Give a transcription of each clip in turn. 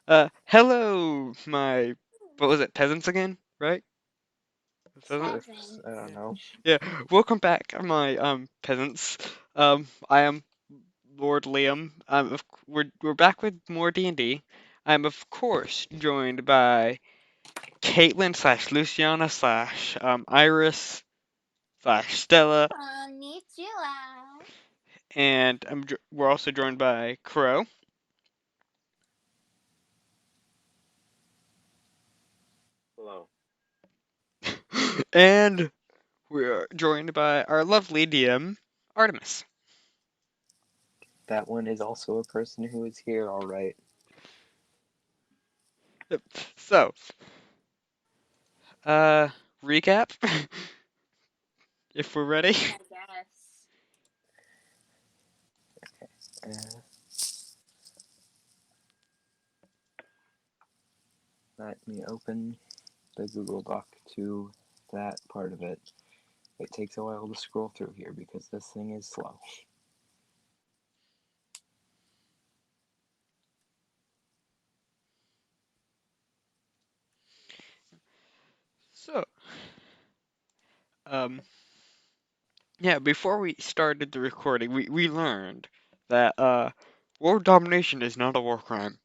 Hello, my, what was it, peasants again, right? Peasants? Serfs, I don't know. Yeah, welcome back, my, peasants. I am Lord Liam. We're back with more D&D. I'm, of course, joined by Kaitlyn slash Luciana slash, Iris slash Stella, Konnichiwa. and we're also joined by Crow. Hello. And we're joined by our lovely DM, Artemis. That one is also a person who is here, alright. Yep. So, uh, recap, if we're ready. I guess. Uh, Let me open the Google Doc to that part of it. It takes a while to scroll through here because this thing is slow. So, um, yeah, before we started the recording, we learned that, world domination is not a war crime.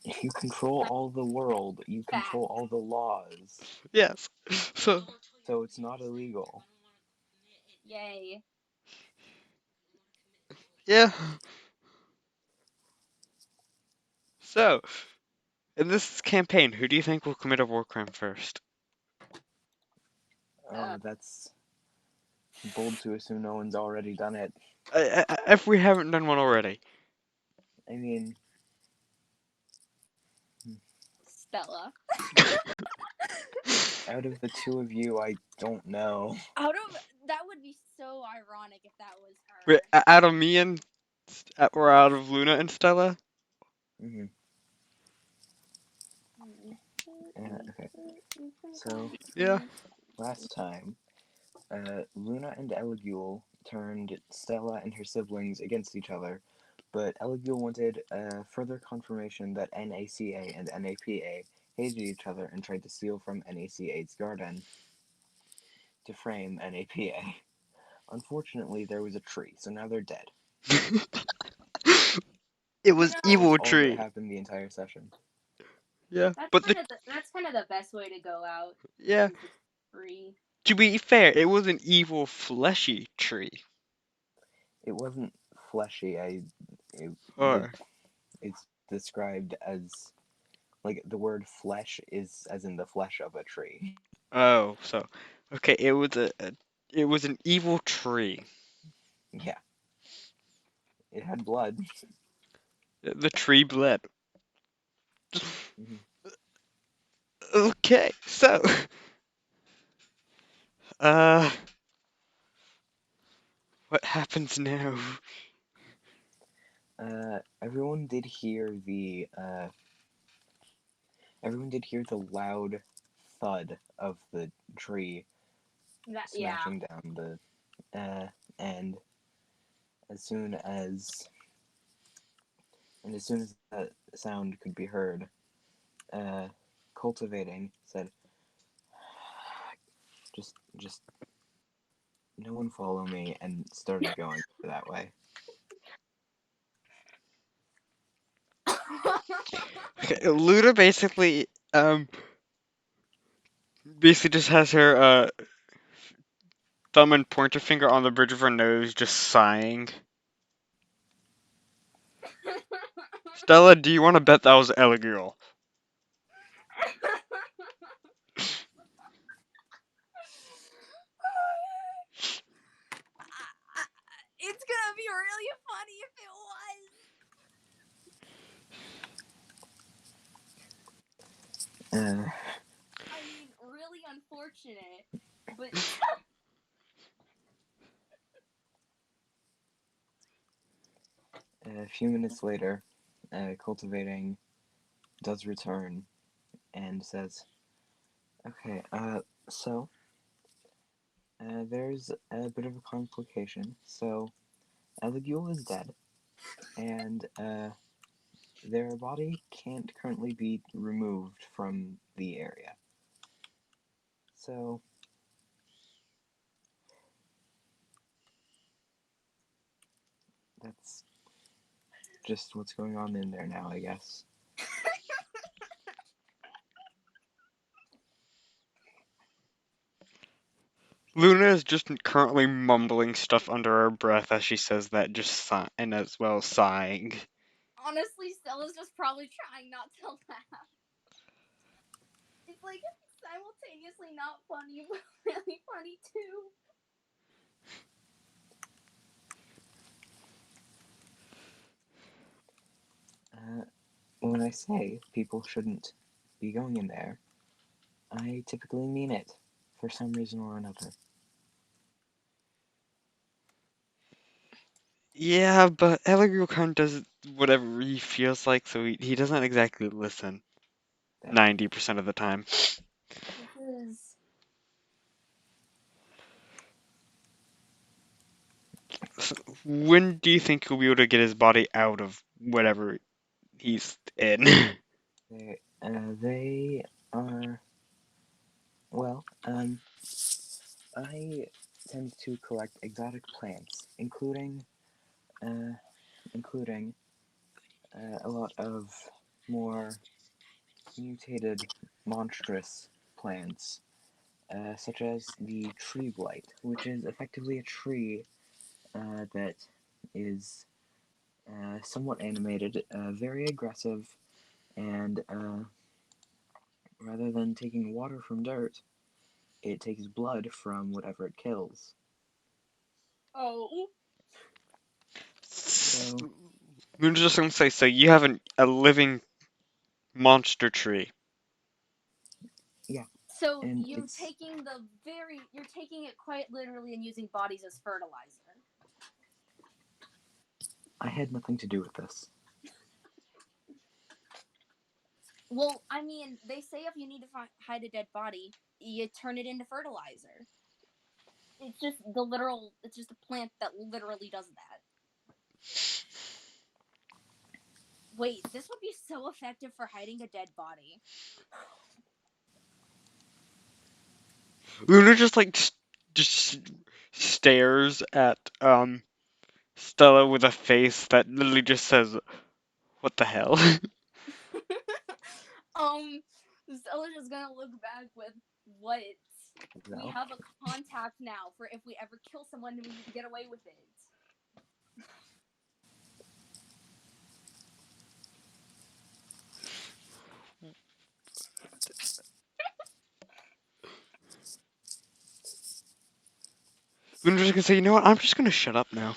If you control all the world, you Fact. control all the laws. Yes. So, So it's not illegal. Yay. yeah. So, in this campaign, who do you think will commit a war crime first? Oh, that's bold to assume no one's already done it. If we haven't done one already. I mean, Stella. out of the two of you, I don't know. That would be so ironic if that was her. Wait, out of me and, or out of Luna and Stella? Mm-hmm. Okay. So, Yeah. last time, Luna and L.L.G turned Stella and her siblings against each other, but L.L.G wanted further confirmation that NACA and NAPA hated each other and tried to steal from NACA's garden to frame NAPA. Unfortunately, there was a tree, so now they're dead. It was That was evil all that tree. happened the entire session. Yeah, That's but that's kind of the best way to go out. yeah, Is the tree. to be fair, it was an evil fleshy tree. It wasn't fleshy. Or It's described as like the word flesh is as in the flesh of a tree. oh, so okay, it was an evil tree. Yeah, it had blood. The tree bled. Mhm. Okay, so uh, what happens now? Everyone did hear the loud thud of the tree Yeah. smashing down and as soon as as soon as that sound could be heard, uh, cultivating said, just no one follow me, and started going that way. Okay, Luda basically just has her thumb and pointer finger on the bridge of her nose, just sighing. Stella, do you want to bet that was illegal? It's gonna be really funny if it was. Uh, I mean, really unfortunate, but a few minutes later, cultivating does return and says, "Okay, so there's a bit of a complication. So Eligule is dead. and their body can't currently be removed from the area. So that's just what's going on in there now, I guess. Luna is just currently mumbling stuff under her breath as she says that, just and as well sighing. Honestly, Stella's just probably trying not to laugh. It's like simultaneously not funny, but really funny too. Uh, when I say people shouldn't be going in there, I typically mean it, for some reason or another. Yeah, but Ellery kind of does whatever he feels like, so he doesn't exactly listen That 90% of the time. This is. So when do you think he'll be able to get his body out of whatever he's in? they are well. I tend to collect exotic plants, uh, including a lot of more mutated, monstrous plants, such as the tree blight, which is effectively a tree that is somewhat animated, very aggressive, and rather than taking water from dirt, it takes blood from whatever it kills. Oh. So, I'm just gonna say, so you have a living monster tree. yeah, So and you're taking it quite literally and using bodies as fertilizer. I had nothing to do with this. Well, I mean, they say if you need to hide a dead body, you turn it into fertilizer. It's just it's just a plant that literally does that. Wait, this would be so effective for hiding a dead body. Luna just like just stares at Stella with a face that literally just says, "What the hell?" Stella's just gonna look back with what? We Well, have a contact now for if we ever kill someone and we need to get away with it. Luna's just gonna say, "You know what? I'm just gonna shut up now."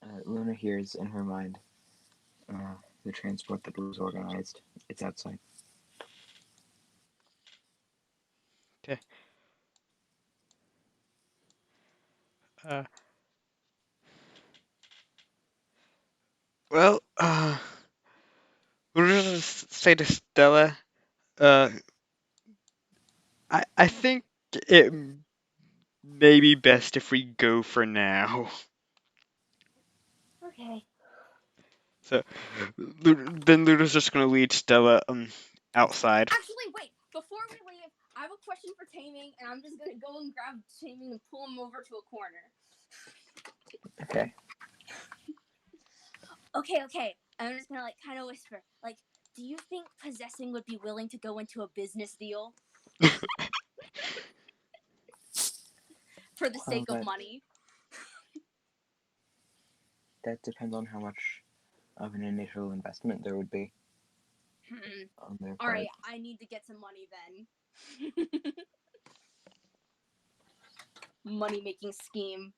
uh, Luna hears in her mind the transport that was organized. It's outside. Okay. Uh, well, we'll just say to Stella, uh, I think it may be best if we go for now. Okay. So then Luna's just gonna lead Stella outside. Actually, wait. Before we leave, I have a question for Taming, and I'm just gonna go and grab Taming and pull him over to a corner. Okay. Okay. I'm just gonna like kind of whisper, like, do you think possessing would be willing to go into a business deal for the Well, sake of money? that depends on how much of an initial investment there would be on their All right, part. I need to get some money then. Money making scheme.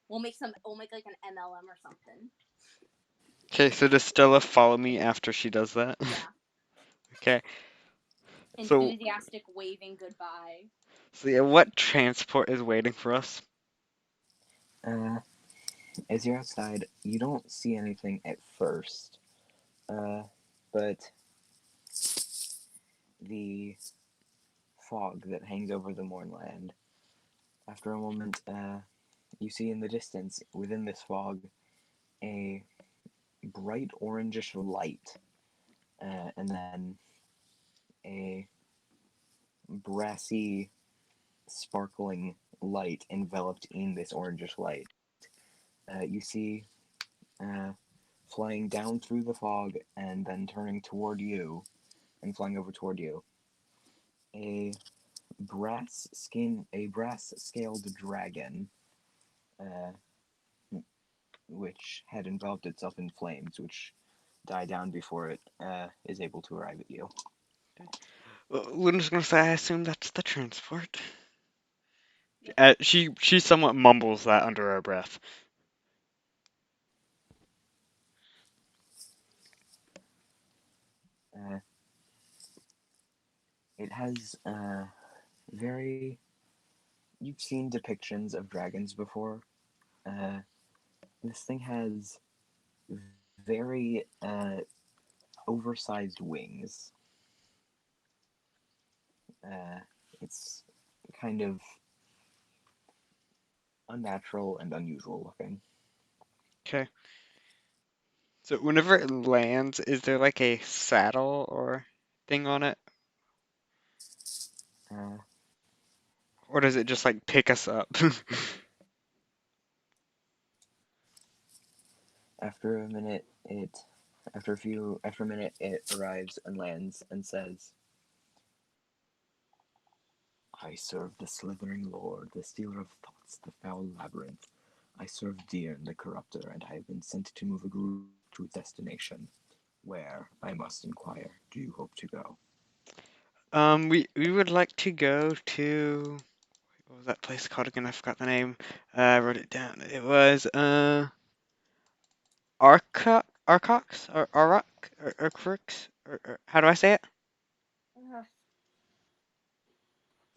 We'll make like an MLM or something. Okay, so does Stella follow me after she does that? Yeah. Okay, so Enthusiastic waving goodbye. so yeah, what transport is waiting for us? Uh, as you're outside, you don't see anything at first, but the fog that hangs over the Mournland. After a moment, you see in the distance, within this fog, a bright orangish light, and then a brassy, sparkling light enveloped in this orangish light. You see, uh, flying down through the fog and then turning toward you and flying over toward you, a brass scaled dragon, uh, which had enveloped itself in flames, which die down before it is able to arrive at you. Luna's gonna say, I assume that's the transport. Yep. She somewhat mumbles that under her breath. Uh, it has very. You've seen depictions of dragons before. Uh, this thing has very oversized wings. Uh, it's kind of unnatural and unusual looking. Okay. So whenever it lands, is there like a saddle or thing on it? Uh, Or does it just like pick us up? after a minute, after a minute, it arrives and lands and says, "I serve the slithering lord, the stealer of thoughts, the foul labyrinth. I serve Deern, the corrupter, and I have been sent to move a group to its destination. Where, I must inquire, do you hope to go?" we would like to go to what was that place called again? I forgot the name. I wrote it down. It was Arcox or Arak or Crooks or how do I say it? Uh,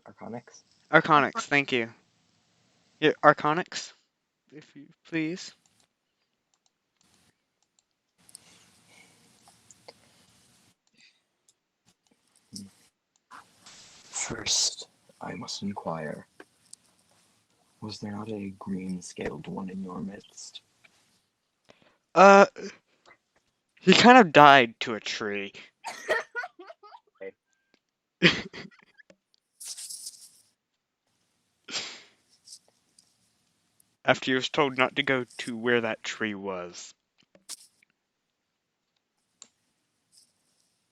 Arconyx? Arconix. Thank you. Yeah, Arconix, if you please. First, I must inquire, was there not a green scaled one in your midst? Uh, he kind of died to a tree after he was told not to go to where that tree was.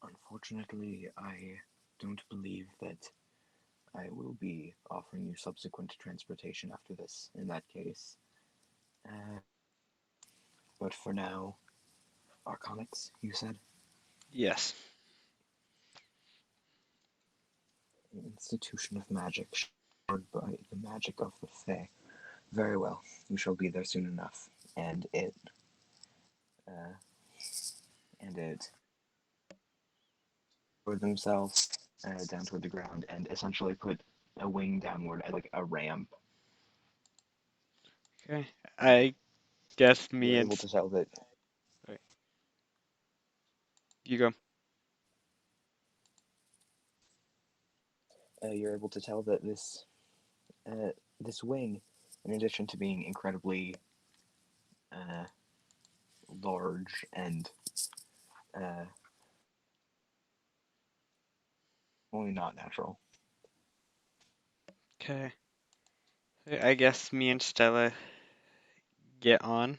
Unfortunately, I don't believe that I will be offering you subsequent transportation after this, in that case. Uh, but for now, Arconyx, you said? Yes. An institution of magic, shared by the magic of the Fae. Very well, you shall be there soon enough. Uh, and it lowered themselves down toward the ground and essentially put a wing downward at like a ramp. Okay. Uh, I guess you're me and able to tell that Wait, you go. uh, this wing, in addition to being incredibly uh, large and uh, only not natural. Okay. I guess me and Stella get on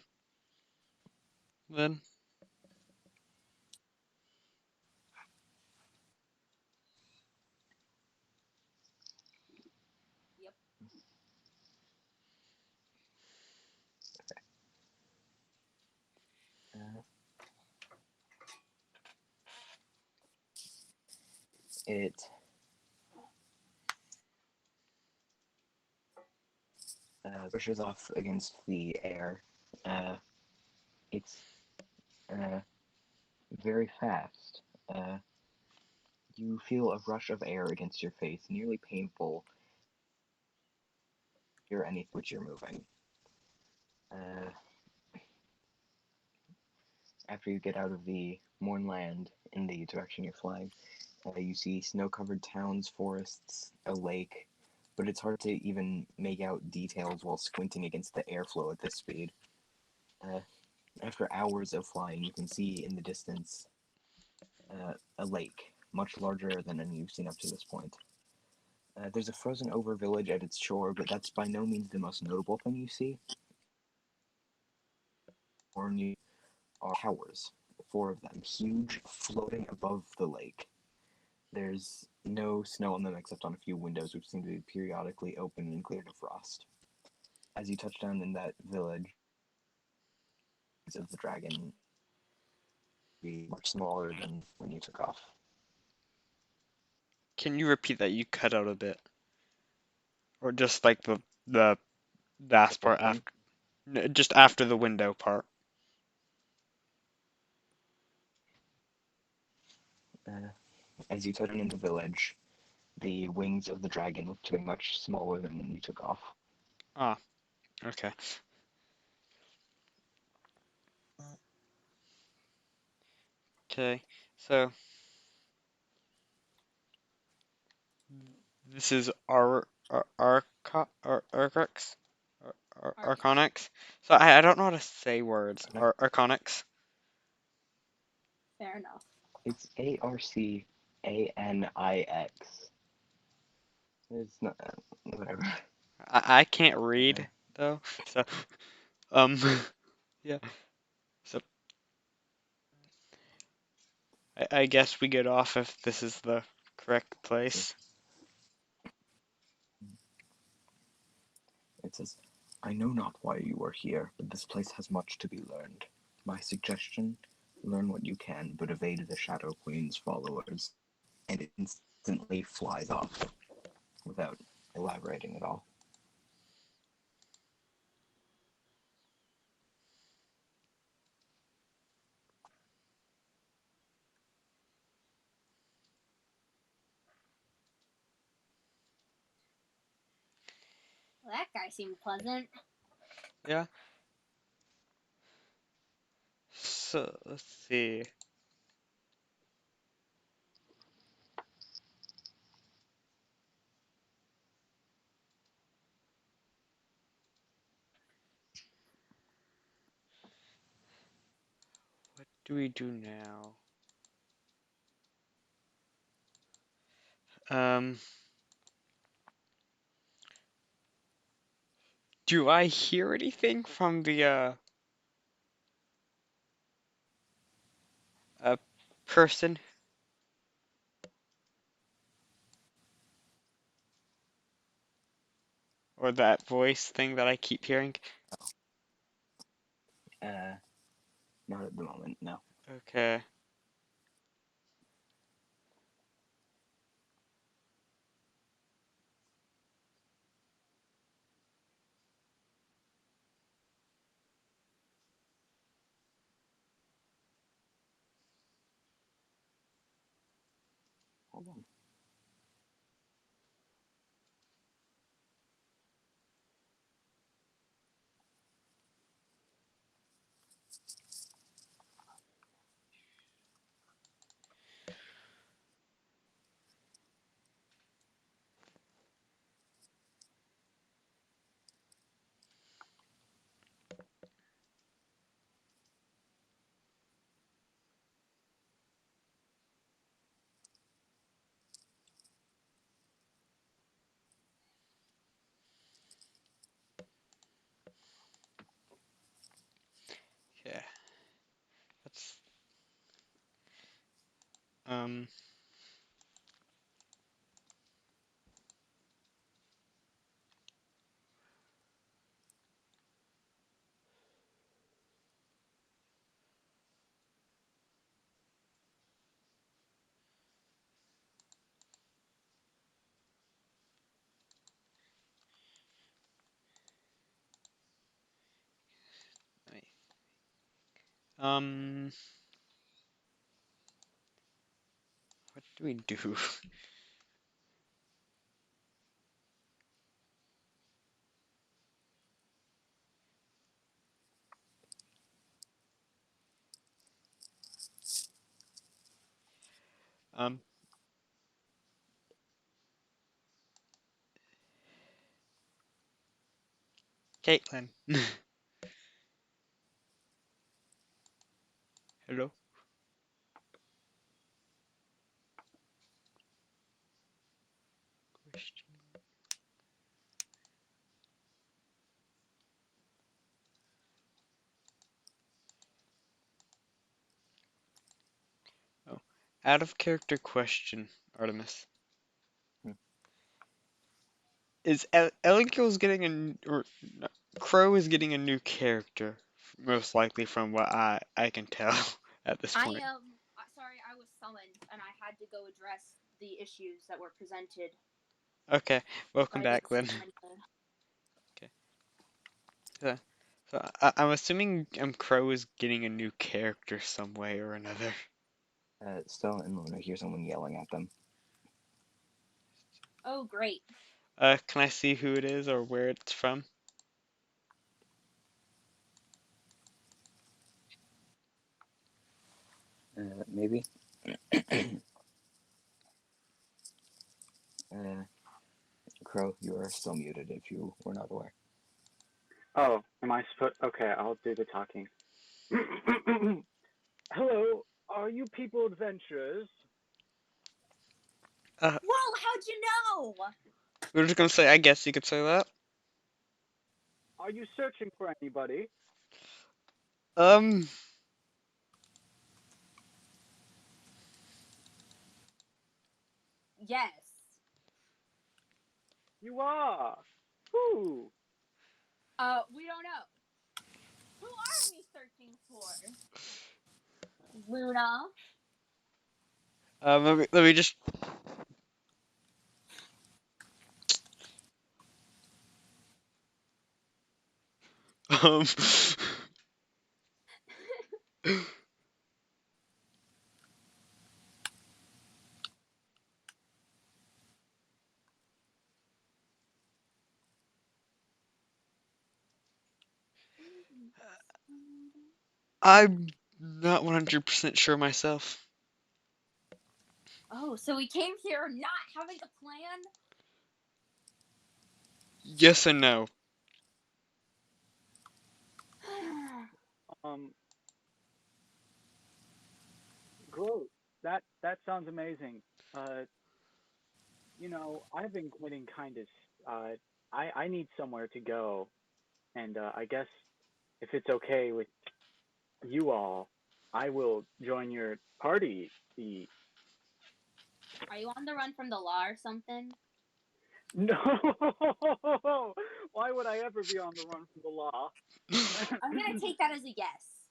then. yep. Uh, it pushes off against the air. Uh, it's uh, very fast. Uh, you feel a rush of air against your face, nearly painful. Hear anything which you're moving. Uh, after you get out of the Mornland in the direction you're flying, You see snow-covered towns, forests, a lake, but it's hard to even make out details while squinting against the airflow at this speed. Uh, After hours of flying, you can see in the distance a lake, much larger than any you've seen up to this point. There's a frozen over village at its shore, but that's by no means the most notable thing you see. Or new are towers, four of them, huge, floating above the lake. There's no snow on them except on a few windows, which seem to be periodically open and cleared of frost. As you touch down in that village, of the dragon be much smaller than when you took off. Can you repeat that? You cut out a bit, or just like the last Whole part thing. after, just after the window part. Uh, as you touch down in the village, the wings of the dragon look to be much smaller than when you took off. Ah, okay. Okay, so this is Arcux, Arcanic. Arconix. So I don't know how to say words. Arcanic. Arconix. Fair enough. It's Arcanix. It's not whatever. I can't Uh, read though, so um yeah. So I guess we get off if this is the correct sure. place. It says, I know not why you are here, but this place has much to be learned. My suggestion, learn what you can, but evade the Shadow Queen's followers. And it instantly flies off without elaborating at all. Well, that guy seemed pleasant. Yeah. So let's see. What do we do now? Um, do I hear anything from the uh person or that voice thing that I keep hearing? Uh, Not at the moment, no. Okay. Hold on. Yeah. That's um um what do we do? Um Kaitlyn. Hello. Oh, out of character question, Artemis. Hmm. Is Eligil's getting or no, Crow is getting a new character, most likely from what I can tell at this I point. am sorry, I was summoned and I had to go address the issues that were presented Okay, welcome by the back then. experiment. Okay, so, I'm assuming Crow is getting a new character some way or another. Stella and Luna hear someone yelling at them. Oh, great. Can I see who it is or where it's from? Maybe. Crow, you are still muted if you were not aware. Oh, am I supposed? Okay, I'll do the talking. Hello, are you people adventurers? Whoa, how'd you know? We were just gonna say, I guess you could say that. Are you searching for anybody? Um, Yes. You are. Who? We don't know. Who are we searching for? Luna. let me just. Um, I'm not 100% sure myself. Oh, so we came here not having a plan? Yes and no. Um, Gross. That sounds amazing. Uh, I've been getting kind of. I need somewhere to go, and I guess if it's okay with you all, I will join your party. The Are you on the run from the law or something? No, why would I ever be on the run from the law? I'm gonna take that as a yes.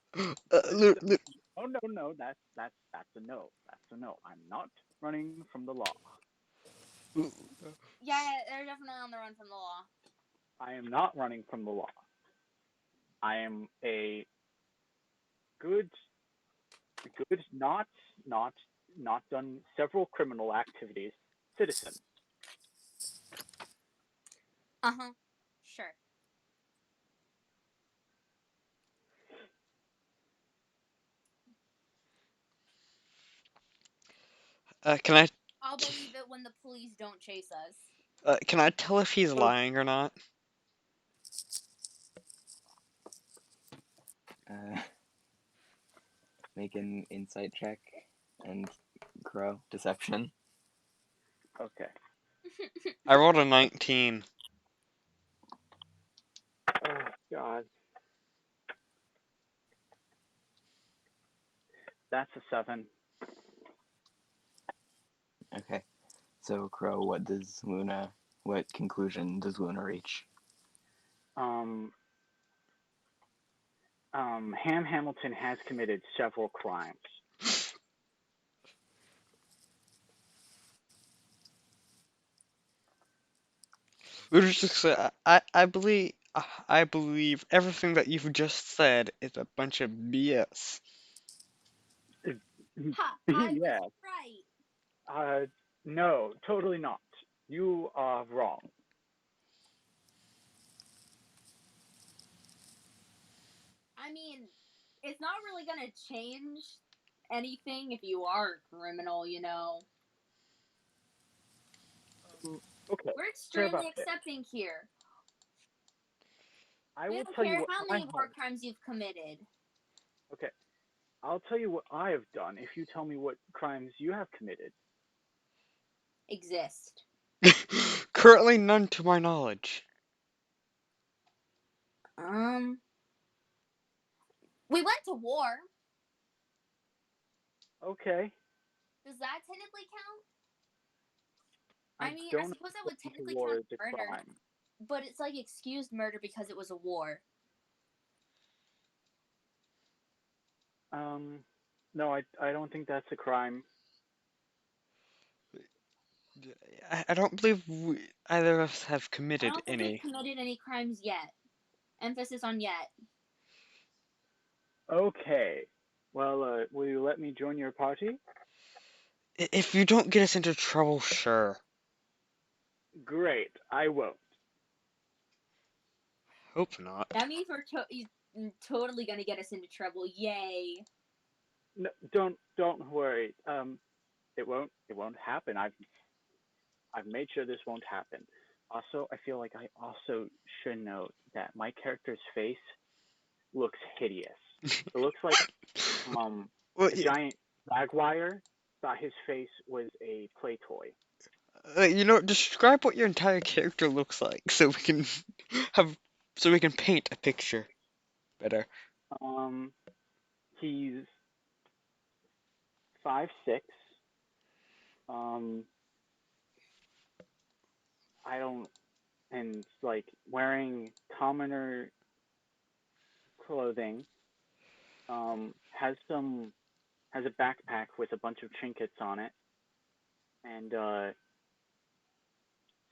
Lu- Lu- Oh no, no, that's a no. That's a no. I'm not running from the law. Yeah, they're definitely on the run from the law. I am not running from the law. I am a good, good, not, not done several criminal activities citizen. Uh-huh. Sure. can I I'll believe it when the police don't chase us. can I tell if he's Oh, lying or not? Uh, make an insight check and Crow deception. okay. I rolled a 19. Oh God, that's a 7. Okay. So Crow, what conclusion does Luna reach? Um, Ham Hamilton has committed several crimes. We were just say, I believe everything that you've just said is a bunch of BS. Ha! I was Yeah. right. No, totally not. You are wrong. I mean, it's not really gonna change anything if you are a criminal, you know. Okay, We're care about extremely this. accepting here. I We will don't tell you care what how I many war have. crimes you've committed. Okay, I'll tell you what I have done if you tell me what crimes you have committed. Exist. Currently none to my knowledge. We went to war. Okay, Does that technically count? I I mean, I don't know suppose that if would going to technically war count is a as murder, crime. but it's like excused murder because it was a war. No, I don't think that's a crime. I don't believe either of us have I committed don't think we've any. committed any crimes yet. Emphasis on yet. Okay, well, will you let me join your party? If you don't get us into trouble, sure. Great, I won't. Hope not. That means totally gonna get us into trouble. Yay. No, don't worry. It won't happen. I've made sure this won't happen. Also, I feel like I also should note that my character's face looks hideous. It looks like Well, a giant jaguar thought his face was a play toy. describe what your entire character looks like so we can have so we can paint a picture better. Um, he's 5'6". Um, I don't and like wearing commoner clothing. Has a backpack with a bunch of trinkets on it, and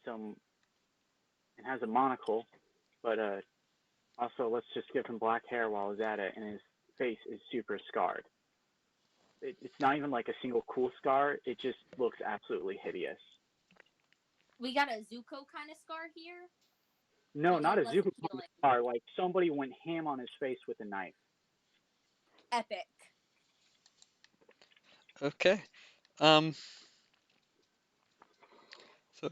some and has a monocle. But also, let's just give him black hair while he's at it, and his face is super scarred. It's not even like a single cool scar. It just looks absolutely hideous. We got a Zuko kind of scar here, No, but not like a less Zuko appealing. scar. Like somebody went ham on his face with a knife. Epic. Okay. Um. So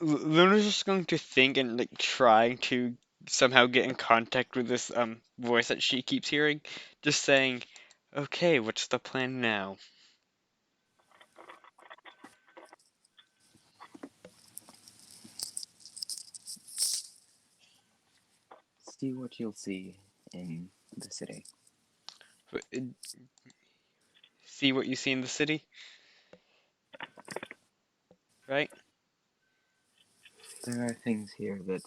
Luna's just going to think and like trying to somehow get in contact with this voice that she keeps hearing, just saying, "Okay, what's the plan now?" See what you'll see in the city. See what you see in the city, right? There are things here that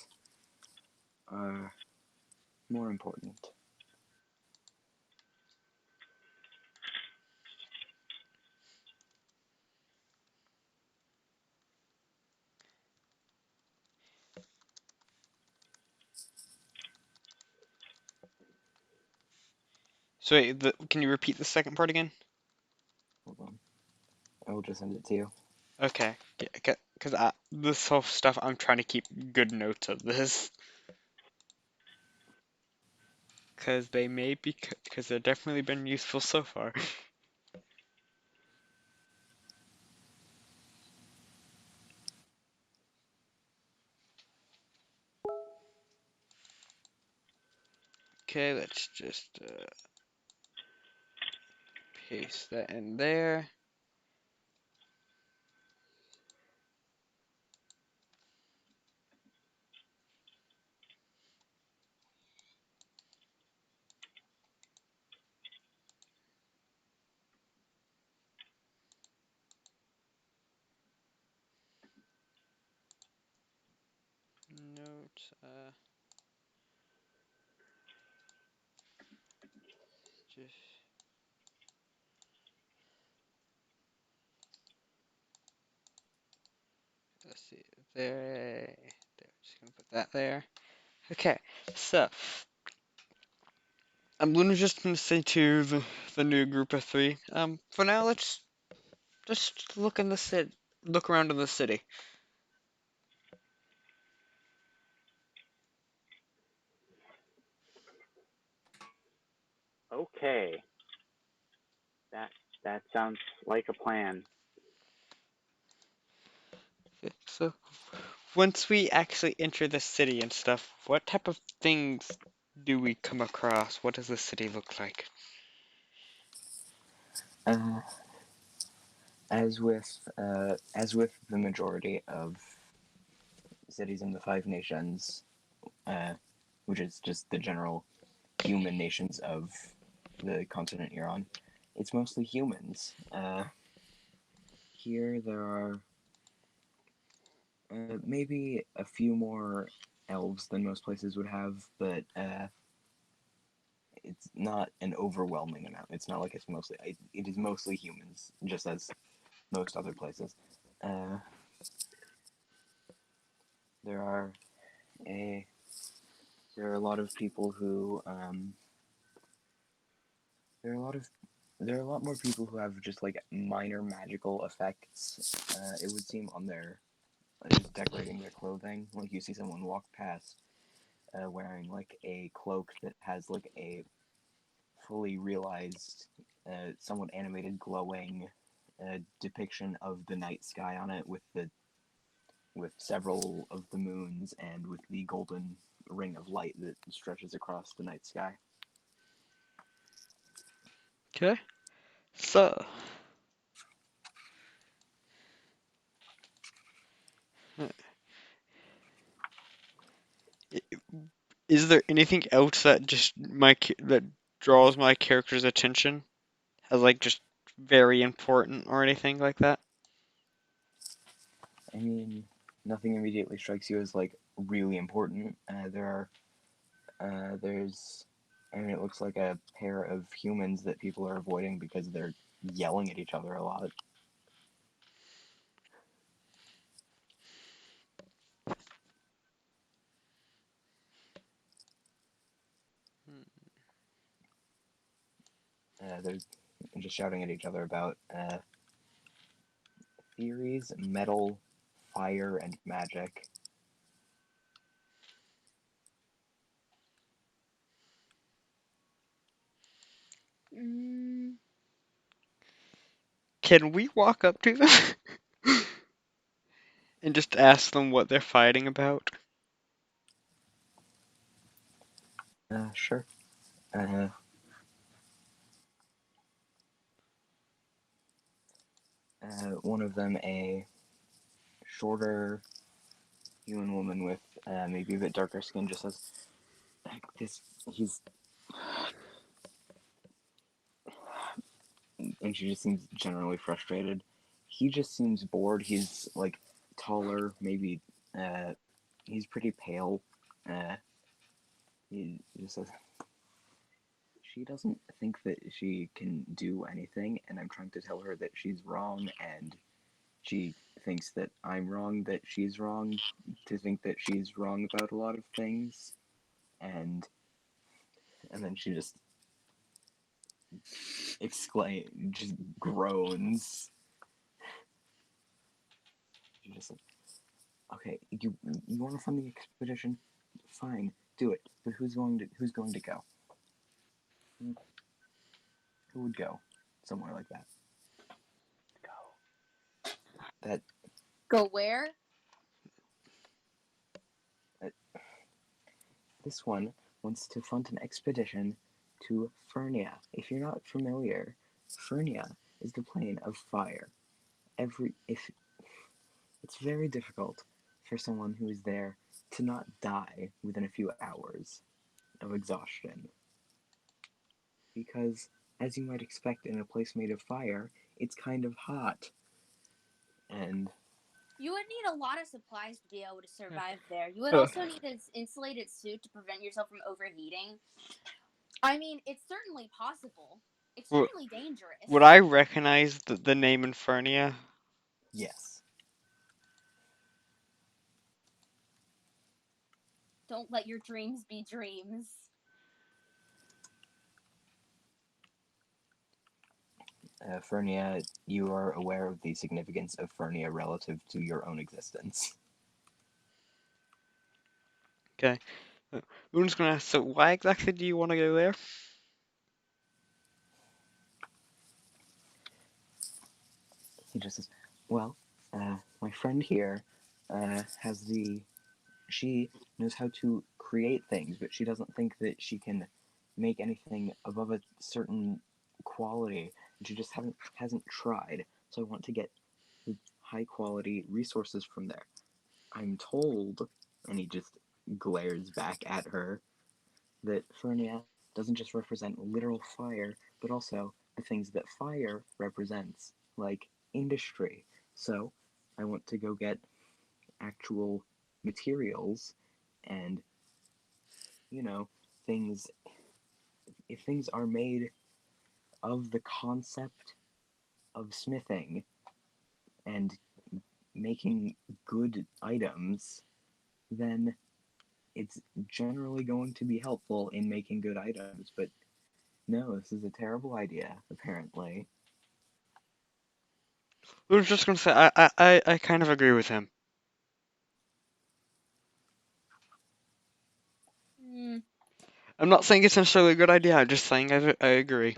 are more important. So wait, can you repeat the second part again? Hold on. I will just send it to you. Okay, yeah, because this whole stuff, I'm trying to keep good notes of this, because they may be, because they've definitely been useful so far. Okay, let's just paste that in there. Note, just let's see, there, just gonna put that there. Okay, so I'm gonna just gonna say to the new group of three. For now, let's just look around in the city. Okay, that that sounds like a plan. Okay, so once we actually enter the city and stuff, what type of things do we come across? What does the city look like? Uh, as with the majority of cities in the Five Nations, uh, which is just the general human nations of the continent you're on, it's mostly humans. Here there are maybe a few more elves than most places would have, but it's not an overwhelming amount. It's not like it is mostly humans, just as most other places. Uh, there are a there are a lot of people who there are a lot of there are a lot more people who have just like minor magical effects. It would seem on their just decorating their clothing. Like you see someone walk past wearing like a cloak that has like a fully realized, somewhat animated, glowing depiction of the night sky on it with several of the moons and with the golden ring of light that stretches across the night sky. Okay. So, uh, is there anything else that just that draws my character's attention as like just very important or anything like that? I mean, nothing immediately strikes you as like really important. There's, I mean, it looks like a pair of humans that people are avoiding because they're yelling at each other a lot. They're just shouting at each other about theories, metal, fire, and magic. Mm, Can we walk up to them and just ask them what they're fighting about? Sure. Uh, One of them, a shorter human woman with maybe a bit darker skin, just says, "This he's," and she just seems generally frustrated. He just seems bored. He's like taller, maybe. Uh, he's pretty pale. Uh, he just says, she doesn't think that she can do anything, and I'm trying to tell her that she's wrong, and she thinks that I'm wrong, that she's wrong, to think that she's wrong about a lot of things, and then she just just groans. She just said, "Okay, you want to fund the expedition? Fine, do it. But who's going to go? Hmm, who would go somewhere like that? Go. That, go where? that this one wants to fund an expedition to Fernia. If you're not familiar, Fernia is the plane of fire. Every if It's very difficult for someone who is there to not die within a few hours of exhaustion. Because, as you might expect in a place made of fire, it's kind of hot. And You would need a lot of supplies to be able to survive there. You would Uh, also need an insulated suit to prevent yourself from overheating. I mean, it's certainly possible. w- Extremely would dangerous. I recognize the name Infernia? yes, Don't let your dreams be dreams. Fernia, you are aware of the significance of Fernia relative to your own existence. Okay. Una's gonna ask, so why exactly do you want to go there? He just says, "Well, my friend here has the she knows how to create things, but she doesn't think that she can make anything above a certain quality, and she just hasn't tried. So I want to get high quality resources from there. I'm told, and he just glares back at her, that Fernia doesn't just represent literal fire, but also the things that fire represents, like industry. So I want to go get actual materials and, you know, things. If things are made of the concept of smithing and making good items, then it's generally going to be helpful in making good items. But no, this is a terrible idea, apparently. I was just gonna say I kind of agree with him. Hmm. I'm not saying it's necessarily a good idea. I'm just saying I agree.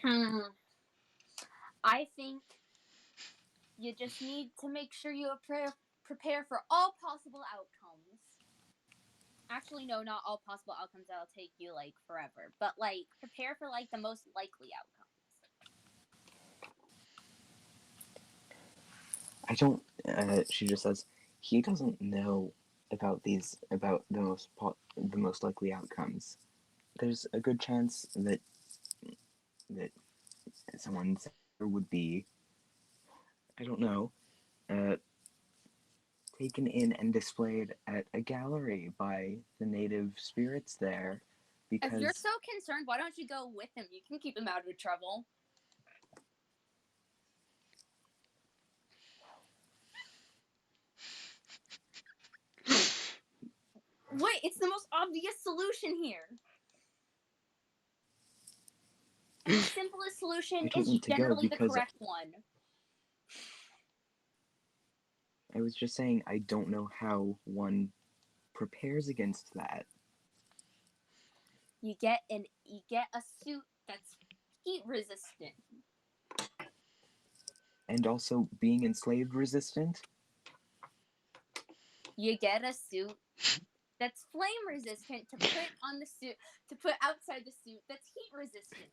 Hmm. I think you just need to make sure you prepare for all possible outcomes. Actually, no, not all possible outcomes that'll take you like forever, but like prepare for like the most likely outcomes. I don't. She just says he doesn't know about the most likely outcomes. There's a good chance that someone's would be, I don't know, uh, taken in and displayed at a gallery by the native spirits there, If you're because so concerned, why don't you go with him? You can keep him out of trouble. Wait, it's the most obvious solution here. And the simplest solution I don't is want to go generally the because correct one. I was just saying I don't know how one prepares against that. You get a suit that's heat resistant. And also being enslaved resistant. You get a suit that's flame resistant to put on the suit to put outside the suit that's heat resistant.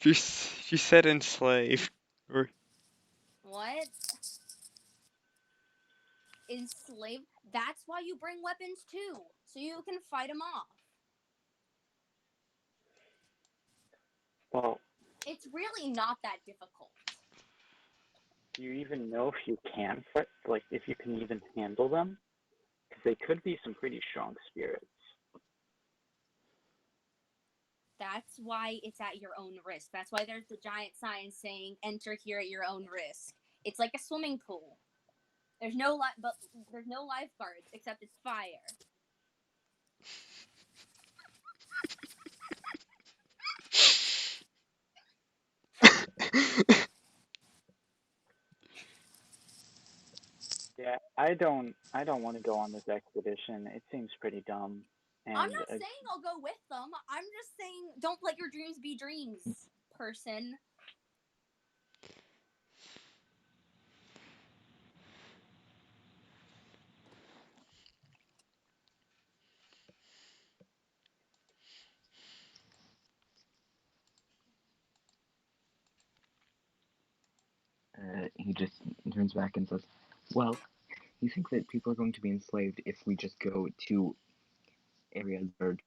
She said enslaved. Or What? Enslaved? That's why you bring weapons too, so you can fight them off. Well, It's really not that difficult. do you even know if you can fight? Like, if you can even handle them? Because they could be some pretty strong spirits. That's why it's at your own risk. That's why there's the giant sign saying "Enter here at your own risk." It's like a swimming pool. There's no lifeguards except it's fire. Yeah, I don't want to go on this expedition. It seems pretty dumb. I'm And not saying I'll go with them. I'm just saying don't let your dreams be dreams, person. He just turns back and says, "Well, you think that people are going to be enslaved if we just go to areas that are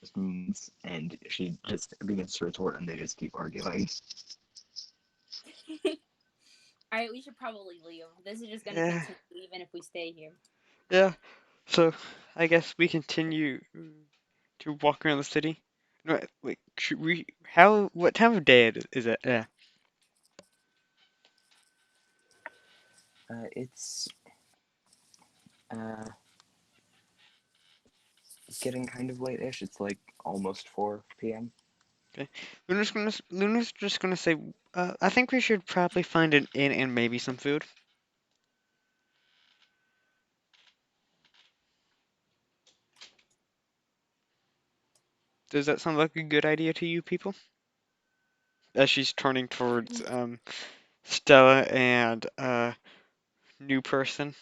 just moons?" And she just begins to retort, and they just keep arguing. Alright, we should probably leave. This is just gonna yeah, continue even if we stay here. yeah. So I guess we continue to walk around the city. No, wait, should we? How? What time of day is it? Yeah. It's uh, getting kind of late-ish. It's like almost 4 p.m. Okay. Luna's just gonna say. I think we should probably find an inn and maybe some food. Does that sound like a good idea to you people? As she's turning towards Stella and new person.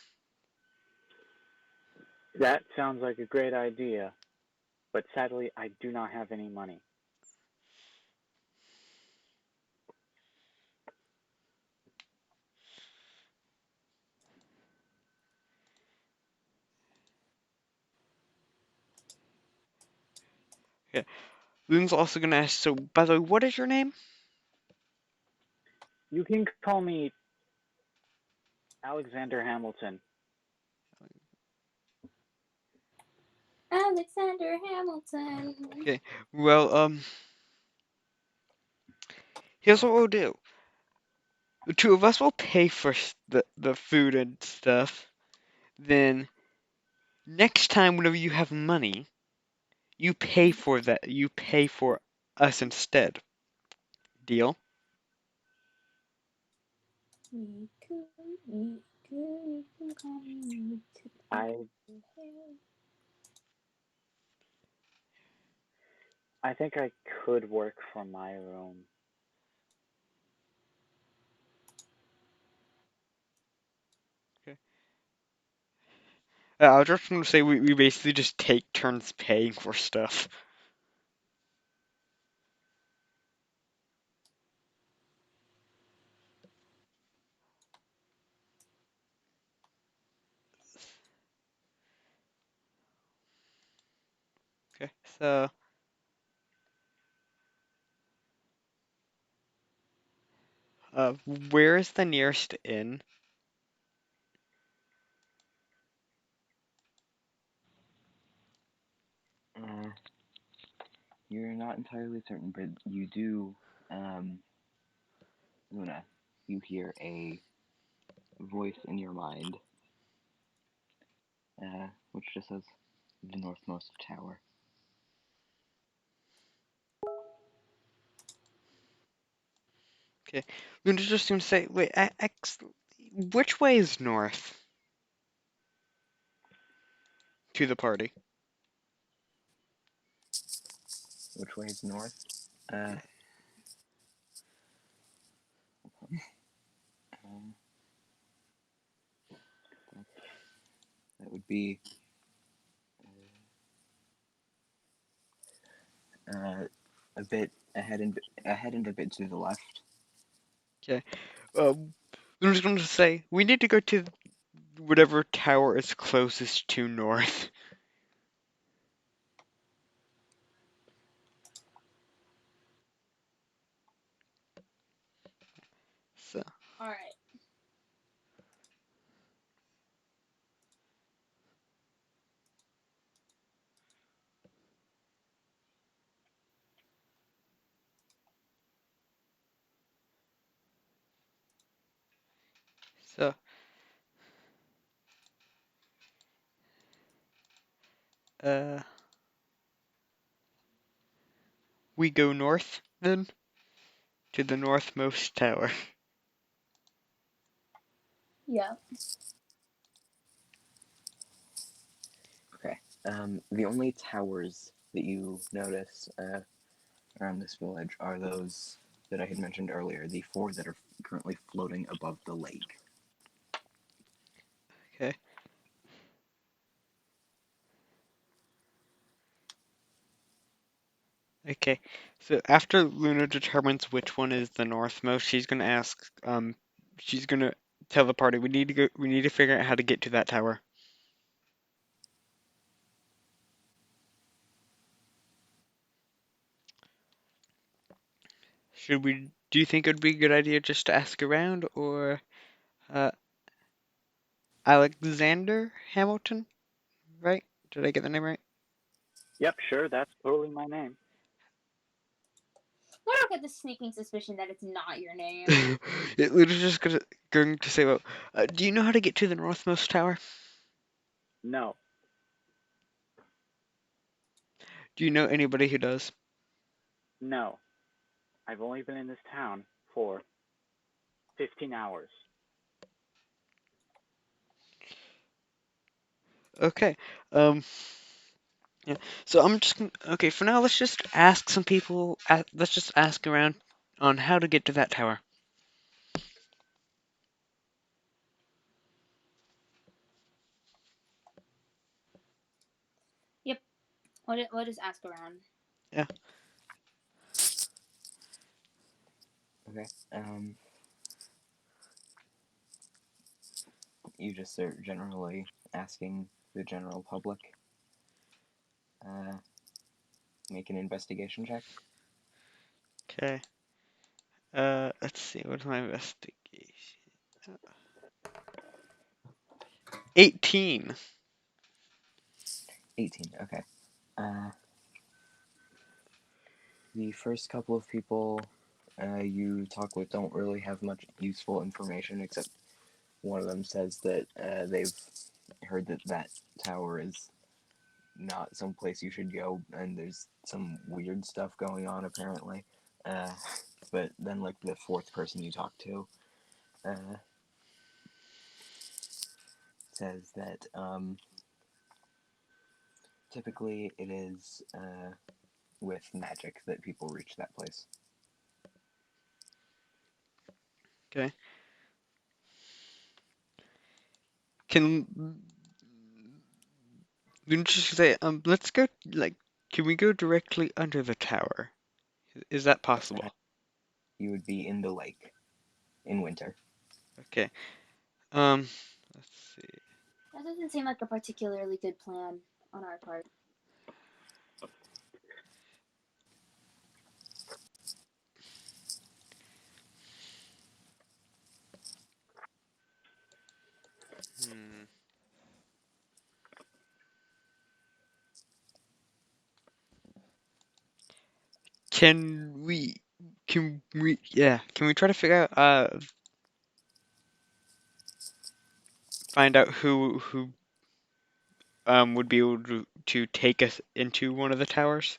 That sounds like a great idea, but sadly, I do not have any money. Yeah. Loon's also gonna ask. So, by the way, what is your name? You can call me Alexander Hamilton. Alexander Hamilton. Okay. Well, here's what we'll do. The two of us will pay for the food and stuff. Then next time, whenever you have money, you pay for that. You pay for us instead. Deal? Me cool, me cool, you can call me I I think I could work from my room. Okay. I was just gonna say we basically just take turns paying for stuff. Okay. So, uh, where is the nearest inn? Uh, you're not entirely certain, but you do, Luna, you hear a voice in your mind, which just says the northmost tower. Okay. Luna's just gonna say, wait, which way is north to the party? Which way is north? Uh, um, that, that would be uh, a bit ahead and a bit to the left. Okay. Luna's gonna say, we need to go to whatever tower is closest to north. So, All right. so, uh, we go north then to the northmost tower. Yep. Okay. The only towers that you notice around this village are those that I had mentioned earlier, the four that are currently floating above the lake. Okay. Okay. So after Luna determines which one is the northmost, she's gonna tell the party we need to figure out how to get to that tower. Do you think it would be a good idea just to ask around or uh Alexander Hamilton, right? Did I get the name right? Yep, sure, that's totally my name. I don't get the sneaking suspicion that it's not your name. Luna's just going to say, well, do you know how to get to the northmost tower? No, Do you know anybody who does? no. I've only been in this town for 15 hours. Okay. Yeah. So I'm just gonna, okay, for now let's just ask some people let's just ask around on how to get to that tower. We'll just ask around. Yeah. Okay. You just are generally asking the general public. Make an investigation check. Okay. Let's see. What's my investigation? 18. 18. Okay. The first couple of people you talk with don't really have much useful information, except one of them says that they've heard that that tower is not some place you should go, and there's some weird stuff going on apparently. But then, like, the fourth person you talk to says that typically it is with magic that people reach that place. Okay. Can you just say let's go like can we go directly under the tower? Is that possible? You would be in the lake in winter. Okay. Let's see. That doesn't seem like a particularly good plan on our part. Hmm. Can we can we try to figure out find out who would be able to take us into one of the towers?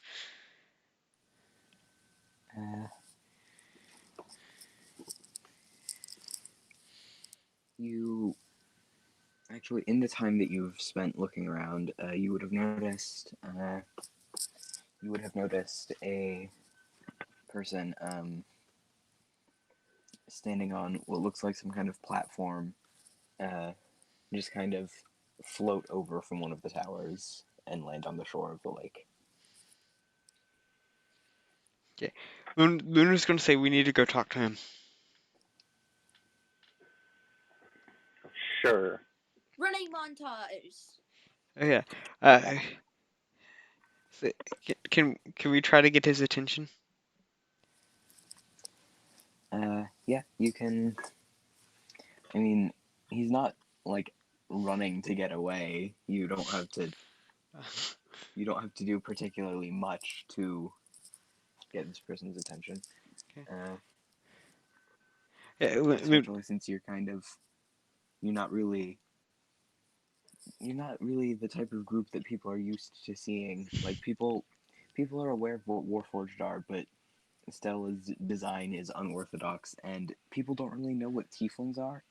Uh, you actually, in the time that you've spent looking around, you would have noticed a person standing on what looks like some kind of platform, uh, just kind of float over from one of the towers and land on the shore of the lake. Okay. Luna's gonna say we need to go talk to him. Sure. Running montage. Oh yeah. Uh, so, can we try to get his attention? Yeah, you can. I mean, he's not like running to get away. You don't have to. You don't have to do particularly much to get this person's attention. Okay. Uh, Yeah, especially since you're not really the type of group that people are used to seeing. Like, people are aware of what Warforged are, but Stella's design is unorthodox, and people don't really know what tieflings are.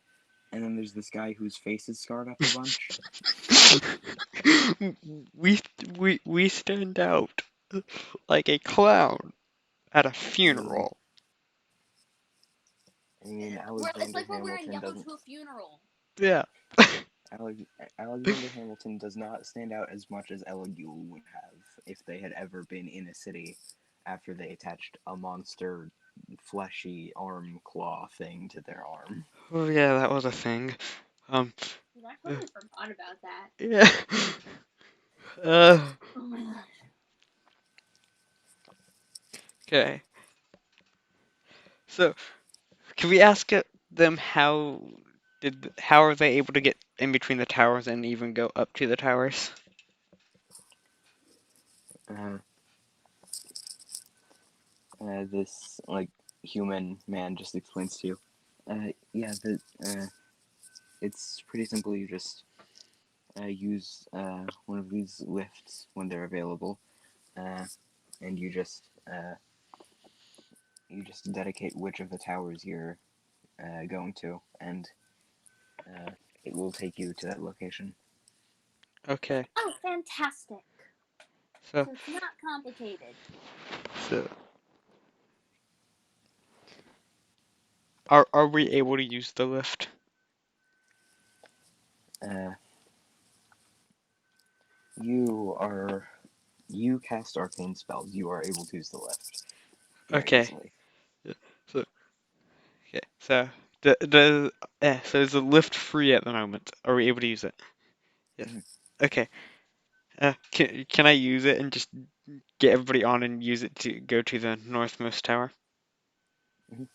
And then there's this guy whose face is scarred up a bunch. we we stand out like a clown at a I mean, funeral. It's Alexander like we're wearing Hamilton yellow doesn't. to a funeral. Yeah. Alexander Hamilton does not stand out as much as L.L.G would have if they had ever been in a city after they attached a monster fleshy arm claw thing to their arm. Oh yeah, that was a thing. Um. I uh, totally forgot about that. yeah. Uh. Oh my gosh. Okay. So, can we ask them how are they able to get in between the towers and even go up to the towers? Uh, this like human man just explains to you. Yeah, it's pretty simple. You just use one of these lifts when they're available, uh, and you just dedicate which of the towers you're going to, and uh, it will take you to that location. Okay. Oh, fantastic. So So it's not complicated. so are we able to use the lift? Uh, you are you cast arcane spells, you are able to use the lift very Okay. easily. Yeah, so okay. So is the lift free at the moment? Are we able to use it? Yes. Mhm. Okay. Can I use it and just get everybody on and use it to go to the northmost tower? Mhm.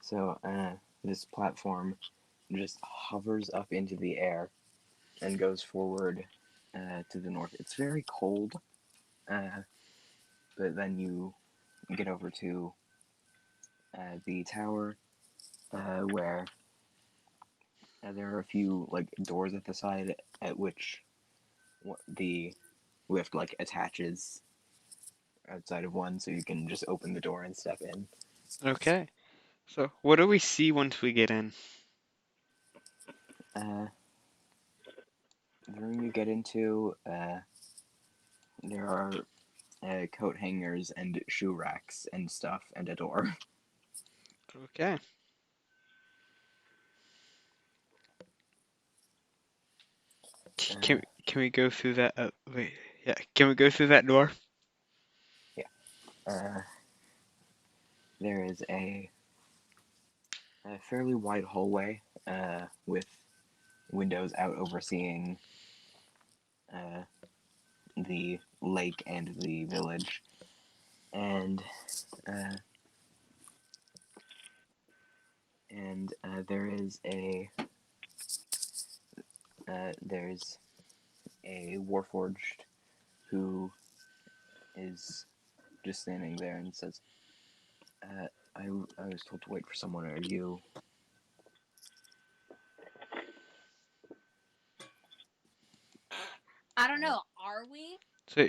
So this platform just hovers up into the air and goes forward to the north. It's very cold, uh, but then you get over to the tower where there are a few like doors at the side at which the lift like attaches outside of one, so you can just open the door and step in. Okay. So what do we see once we get in? Uh, the room you get into, there are coat hangers and shoe racks and stuff, and a door. Okay. Uh, Can we go through that? Wait. Yeah. Can we go through that door? yeah. Uh, there is a fairly wide hallway with windows out overseeing uh, the lake and the village, and uh, there is there's a warforged who is just standing there and says, uh, I was told to wait for someone. Are you? I don't Uh, know. Are we? So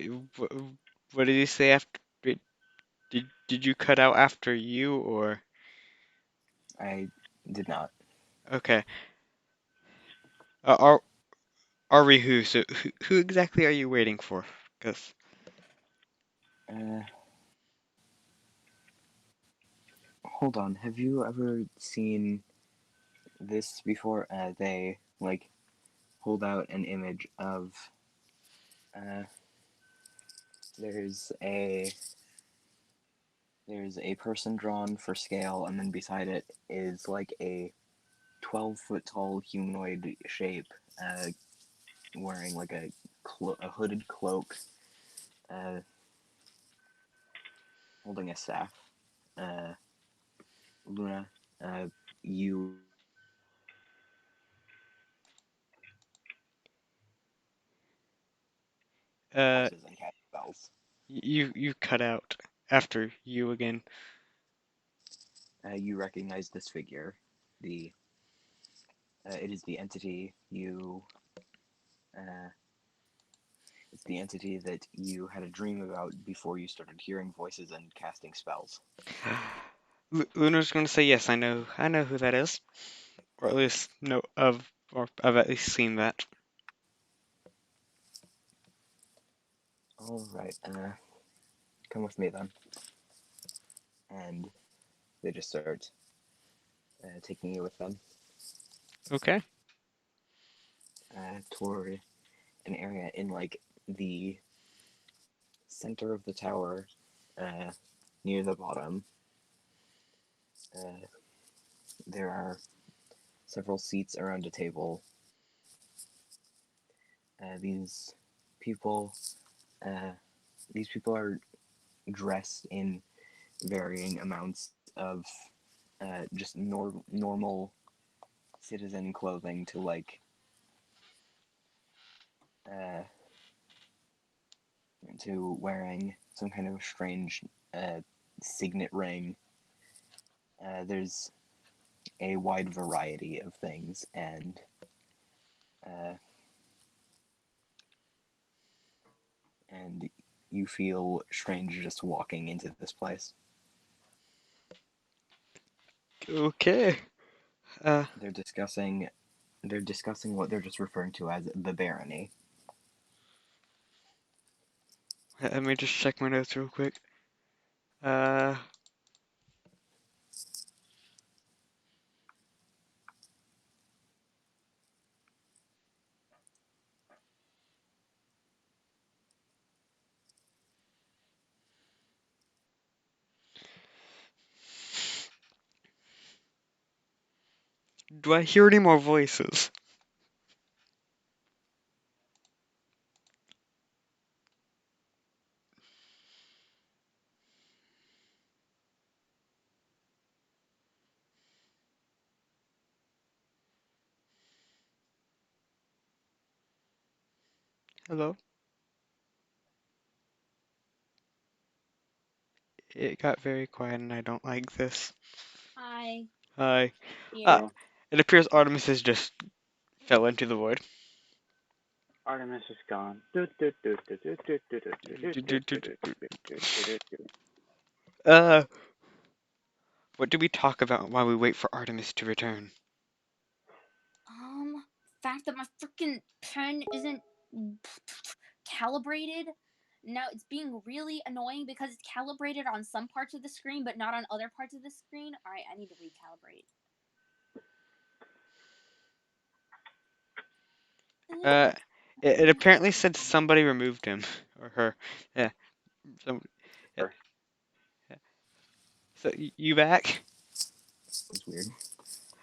what did he say after? Wait, did you cut out after you or? I did not. Okay. Are we who? So who exactly are you waiting for? Cause Uh, hold on. Have you ever seen this before? They like hold out an image of. Uh, there's a there's a person drawn for scale, and then beside it is like a 12-foot tall humanoid shape, uh, wearing like a hooded cloak, uh, holding a staff. Uh, Luna, uh, you uh houses and cast spells. you cut out after you again. You recognize this figure. The it is the entity you. Uh, it's the entity that you had a dream about before you started hearing voices and casting spells. Luna's going to say yes. I know who that is, or at least know of, or I've at least seen that. All right, come with me then. And they just start taking you with them Okay. toward an area in like the center of the tower, uh, near the bottom. Uh, there are several seats around a table. These people, uh, these people are dressed in varying amounts of just normal citizen clothing to like uh, to wearing some kind of strange uh, signet ring. There's a wide variety of things, uh, and you feel strange just walking into this place. Okay. Uh, They're discussing what they're just referring to as the barony. let me just check my notes real quick. Uh, Do I hear any more voices? Hello? It got very quiet and I don't like this. Hi. Hi. Here. Ah, Hello. it appears Artemis has just fell into the void. Artemis is gone. Uh, what do we talk about while we wait for Artemis to return? Fact that my freaking pen isn't calibrated. Now it's being really annoying because it's calibrated on some parts of the screen, but not on other parts of the screen. All right, I need to recalibrate. Uh, it apparently said somebody removed him or her. Yeah. So, yeah. Yeah. So you back? It's weird.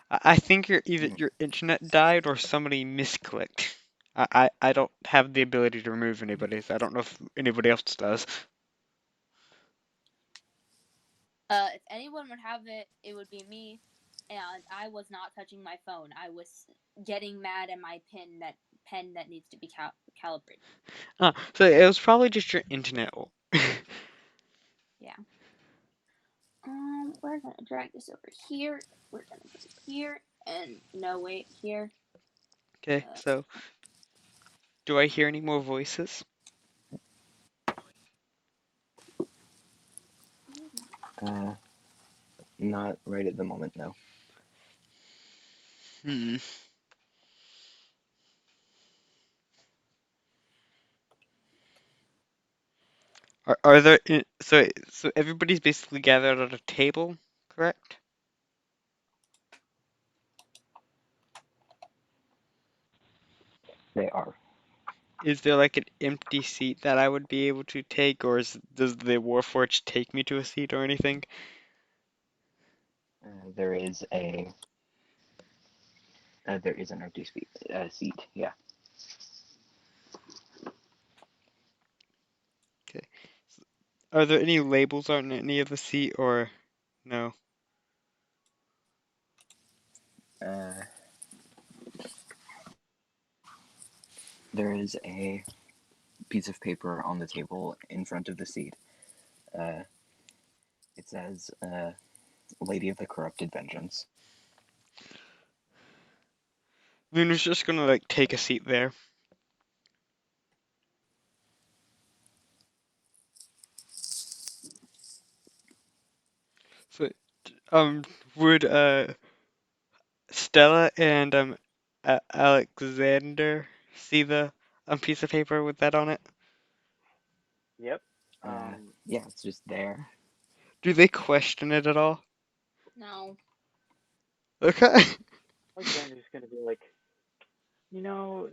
I think either Mm, your internet died or somebody misclicked. I don't have the ability to remove anybody, so I don't know if anybody else does. If anyone would have it, it would be me. And I was not touching my phone. I was getting mad at my pen that needs to be calibrated. So it was probably just your internet. Yeah. We're gonna drag this over here. We're gonna put it here, and no, wait, here. Okay, so do I hear any more voices? Uh, not right at the moment, no. Hmm. Are there so everybody's basically gathered at a table, correct? They are. Is there like an empty seat that I would be able to take, or does the Warforged take me to a seat or anything? There is a there is an empty seat. Yeah. Okay. Are there any labels on any of the seat, or no? Uh, there is a piece of paper on the table in front of the seat. Uh, it says "Lady of the Corrupted Vengeance." Luna's just gonna like take a seat there. So, um, would Stella and Alexander see the piece of paper with that on it? Yep. Yeah, it's just there. Do they question it at all? No. Okay. Alexander's gonna be like,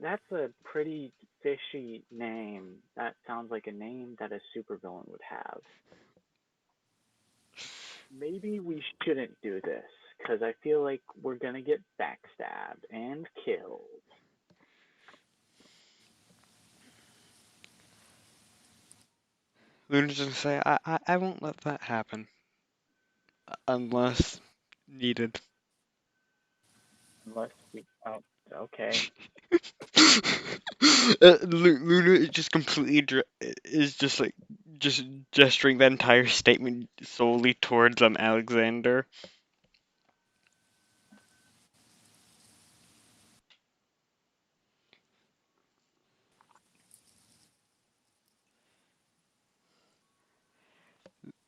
that's a pretty fishy name. That sounds like a name that a supervillain would have. Maybe we shouldn't do this, because I feel like we're gonna get backstabbed and killed. Luna's gonna say, I won't let that happen unless needed. Unless we. Oh, okay. Luna is just completely is just like just gesturing that entire statement solely towards Alexander.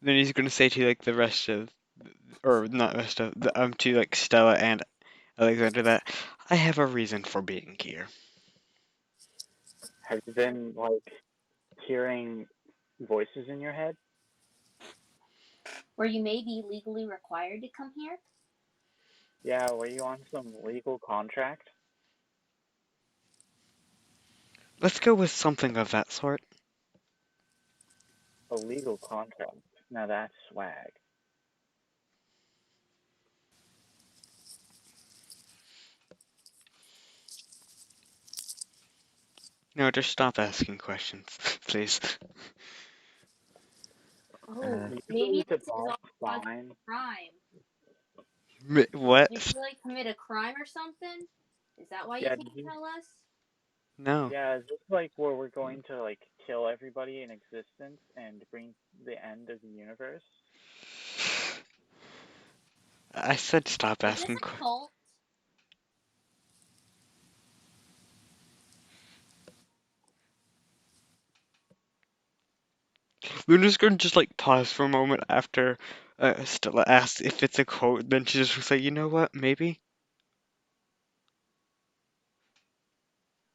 Then he's gonna say to like the rest of, or not rest of, to like Stella and Alexander that I have a reason for being here. Have you been, like, hearing voices in your head? Where you may be legally required to come here? Yeah, were you on some legal contract? Let's go with something of that sort. A legal contract. Now that's swag. No, just stop asking questions, please. Oh, Usually maybe it's a this is boss all causing fine. crime. What? Did you like commit a crime or something? Is that why you Yeah, can't tell us? No. yeah, is this like where we're going to like kill everybody in existence and bring the end of the universe? I said stop Is this asking a cult? Luna's gonna just like pause for a moment after Stella asks if it's a quote, then she just will say, you know what, maybe?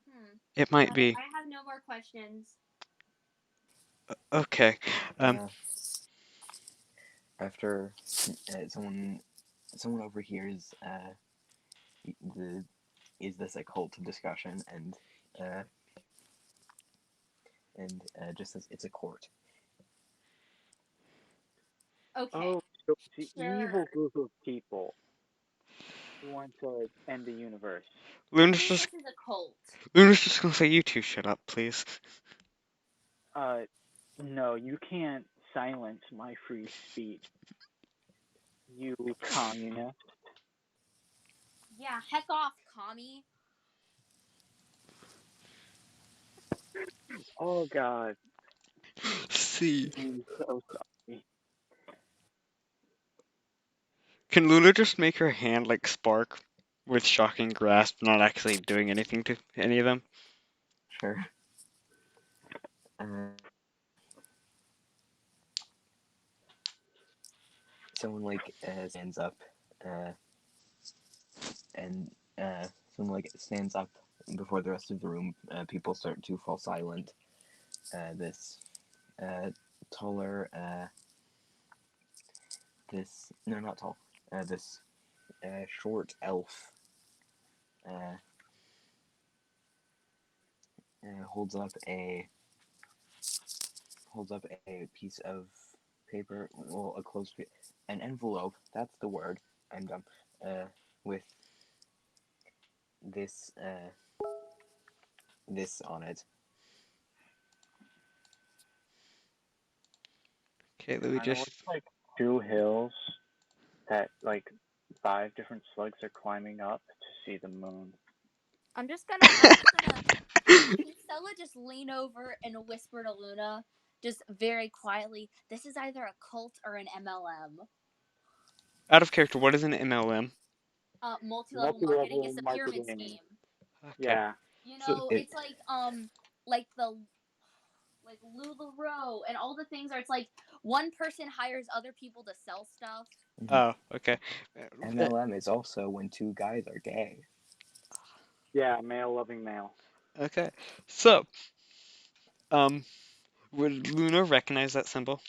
Hmm. It might Got it. be. I have no more questions. Okay. Uh, after someone overhears the is this a cult discussion uh, and just says it's a court. Okay. Oh, so it's the evil Sure. group of people who want to end the universe. Luna's Maybe just this is a cult. Luna's just gonna say, you two shut up, please. Uh, no, you can't silence my free speech, you communist. Yeah, heck off, commie. Oh God, See. I'm so sorry. Can Luna just make her hand like spark with shocking grasp, not actually doing anything to any of them? Sure. Uh, someone stands up, uh, and someone stands up before the rest of the room. People start to fall silent. This taller, this no, not tall. This short elf uh, holds up a piece of paper, well, a closed, an envelope. That's the word. I'm dumb. With this this on it. Okay, It Louis kind of just looks like two hills that like five different slugs are climbing up to see the moon. I'm just gonna can Stella just lean over and whisper to Luna, just very quietly, this is either a cult or an MLM. out of character, what is an MLM? Multi-level marketing. Multi-level It's a pyramid marketing. scheme. Okay. Yeah. You So know, It it's like the like LuLaRoe and all the things are it's like one person hires other people to sell stuff. oh, okay. MLM is also when two guys are gay. Yeah, male loving male. Okay. So, um would Luna recognize that symbol?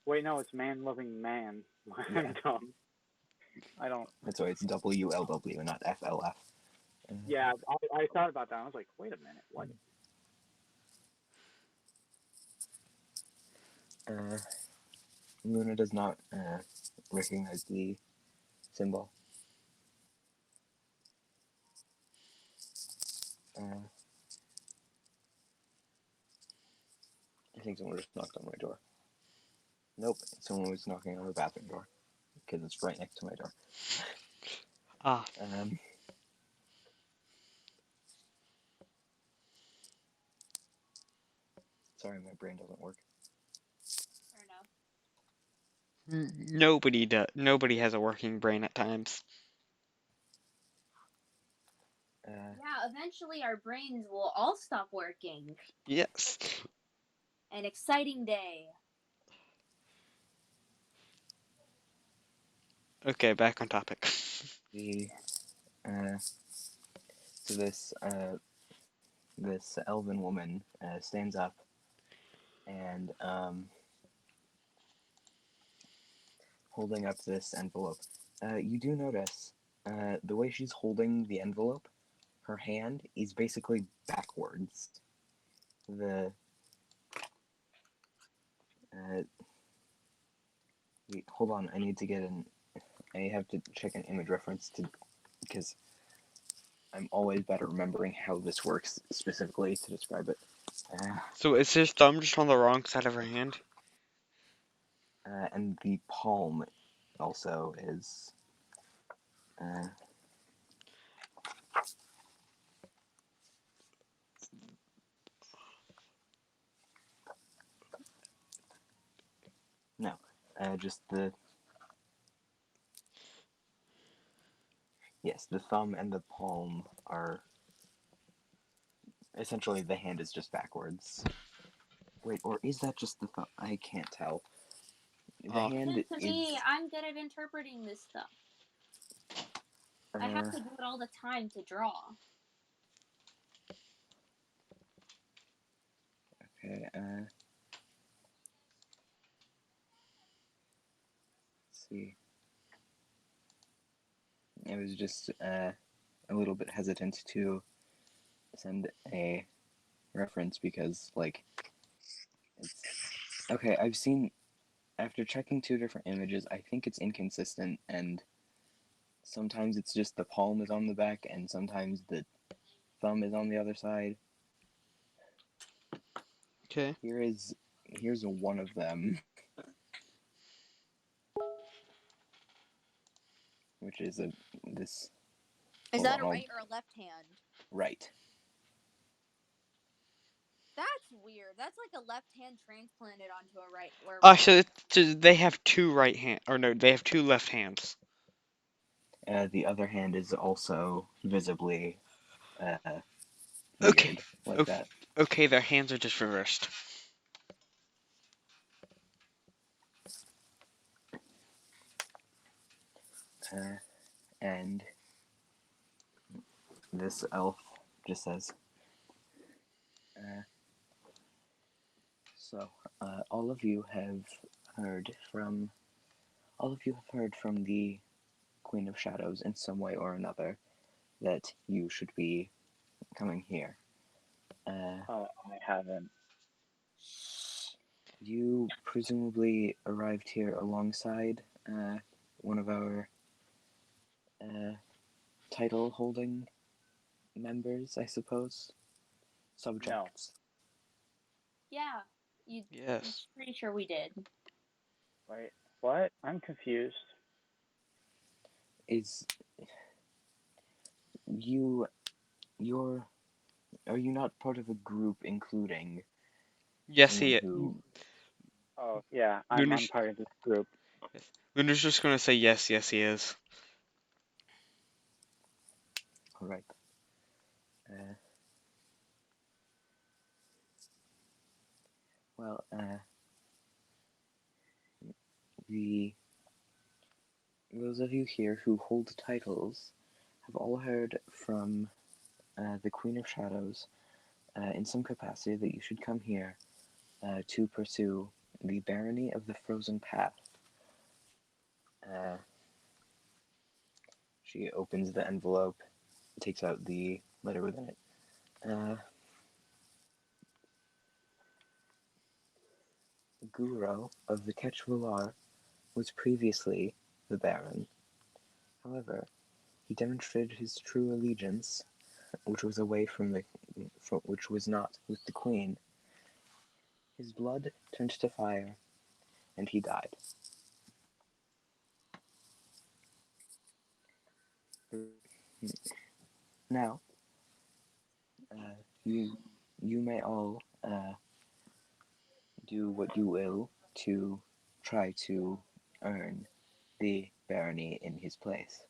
Wait, no, it's man loving man. I'm Yeah, dumb. I don't. that's why it's WLW, not FLF. Yeah, I thought about that. I was like, wait a minute, what? Uh, Luna does not recognize the symbol. Uh, I think someone just knocked on my door. Nope, someone was knocking on the bathroom door because it's right next to my door. Ah, Um, sorry, my brain doesn't work. Fair enough. nobody has a working brain at times. Uh, Yeah, eventually our brains will all stop working. Yes. An exciting day. Okay, back on topic. the uh, so this elven woman stands up and holding up this envelope. You do notice the way she's holding the envelope, her hand is basically backwards. The uh, hold on, I need to get an. I have to check an image reference to because I'm always bad at remembering how this works specifically to describe it. So is his thumb just on the wrong side of her hand? And the palm also is. Uh, no, just the. Yes, the thumb and the palm are. Essentially, the hand is just backwards. Wait, or is that just the thumb? I can't tell. The Oh, hand Listen to is. me. I'm good at interpreting this stuff. I have to do it all the time to draw. Okay, let's see. I was just a little bit hesitant to send a reference because, like, it's. Okay, I've seen. After checking two different images, I think it's inconsistent, and sometimes it's just the palm is on the back, and sometimes the thumb is on the other side. okay. Here's one of them, which is this. Is Hold that on, a I'll right or a left hand? right. That's weird. That's like a left hand transplanted onto a right or So they have two right hand, or no, they have two left hands. The other hand is also visibly uh, Okay. weird like Okay. that. Okay, their hands are just reversed. And this elf just says, uh, "So, all of you have heard from the Queen of Shadows in some way or another that you should be coming here. I haven't. You presumably arrived here alongside one of our uh, title-holding members, I suppose, No. subjects. yeah. I'm Yes. pretty sure we did. Wait. What? I'm confused. Is you you're are you not part of a group including Yes, someone he. who Oh yeah, I'm Luna's. part of this group. Yes. Luna's just gonna say yes. Yes, he is. all right uh, well the those of you here who hold titles have all heard from the Queen of Shadows in some capacity that you should come here to pursue the barony of the Frozen Path. Uh, she opens the envelope, takes out the letter within it. Guro of the Ketch Valar was previously the Baron. However, he demonstrated his true allegiance, which was away which was not with the Queen. His blood turned to fire, and he died. Now, you you may all do what you will to try to earn the barony in his place.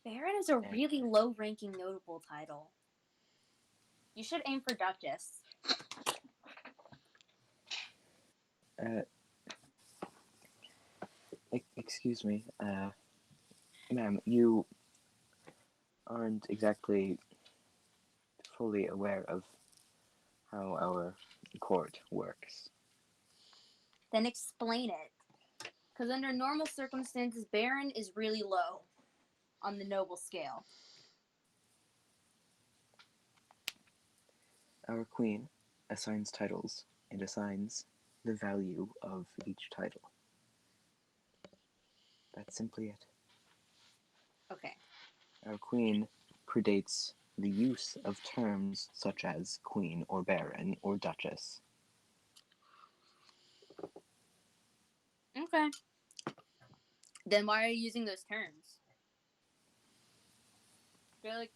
Baron is a And, really low ranking notable title. You should aim for Duchess. uh, excuse me, ma'am, you aren't exactly fully aware of how our court works. Then explain it. Because under normal circumstances, Baron is really low on the noble scale. Our queen assigns titles and assigns the value of each title. That's simply it. Okay. Our queen predates the use of terms such as queen or baron or duchess. Okay. Then why are you using those terms? I feel like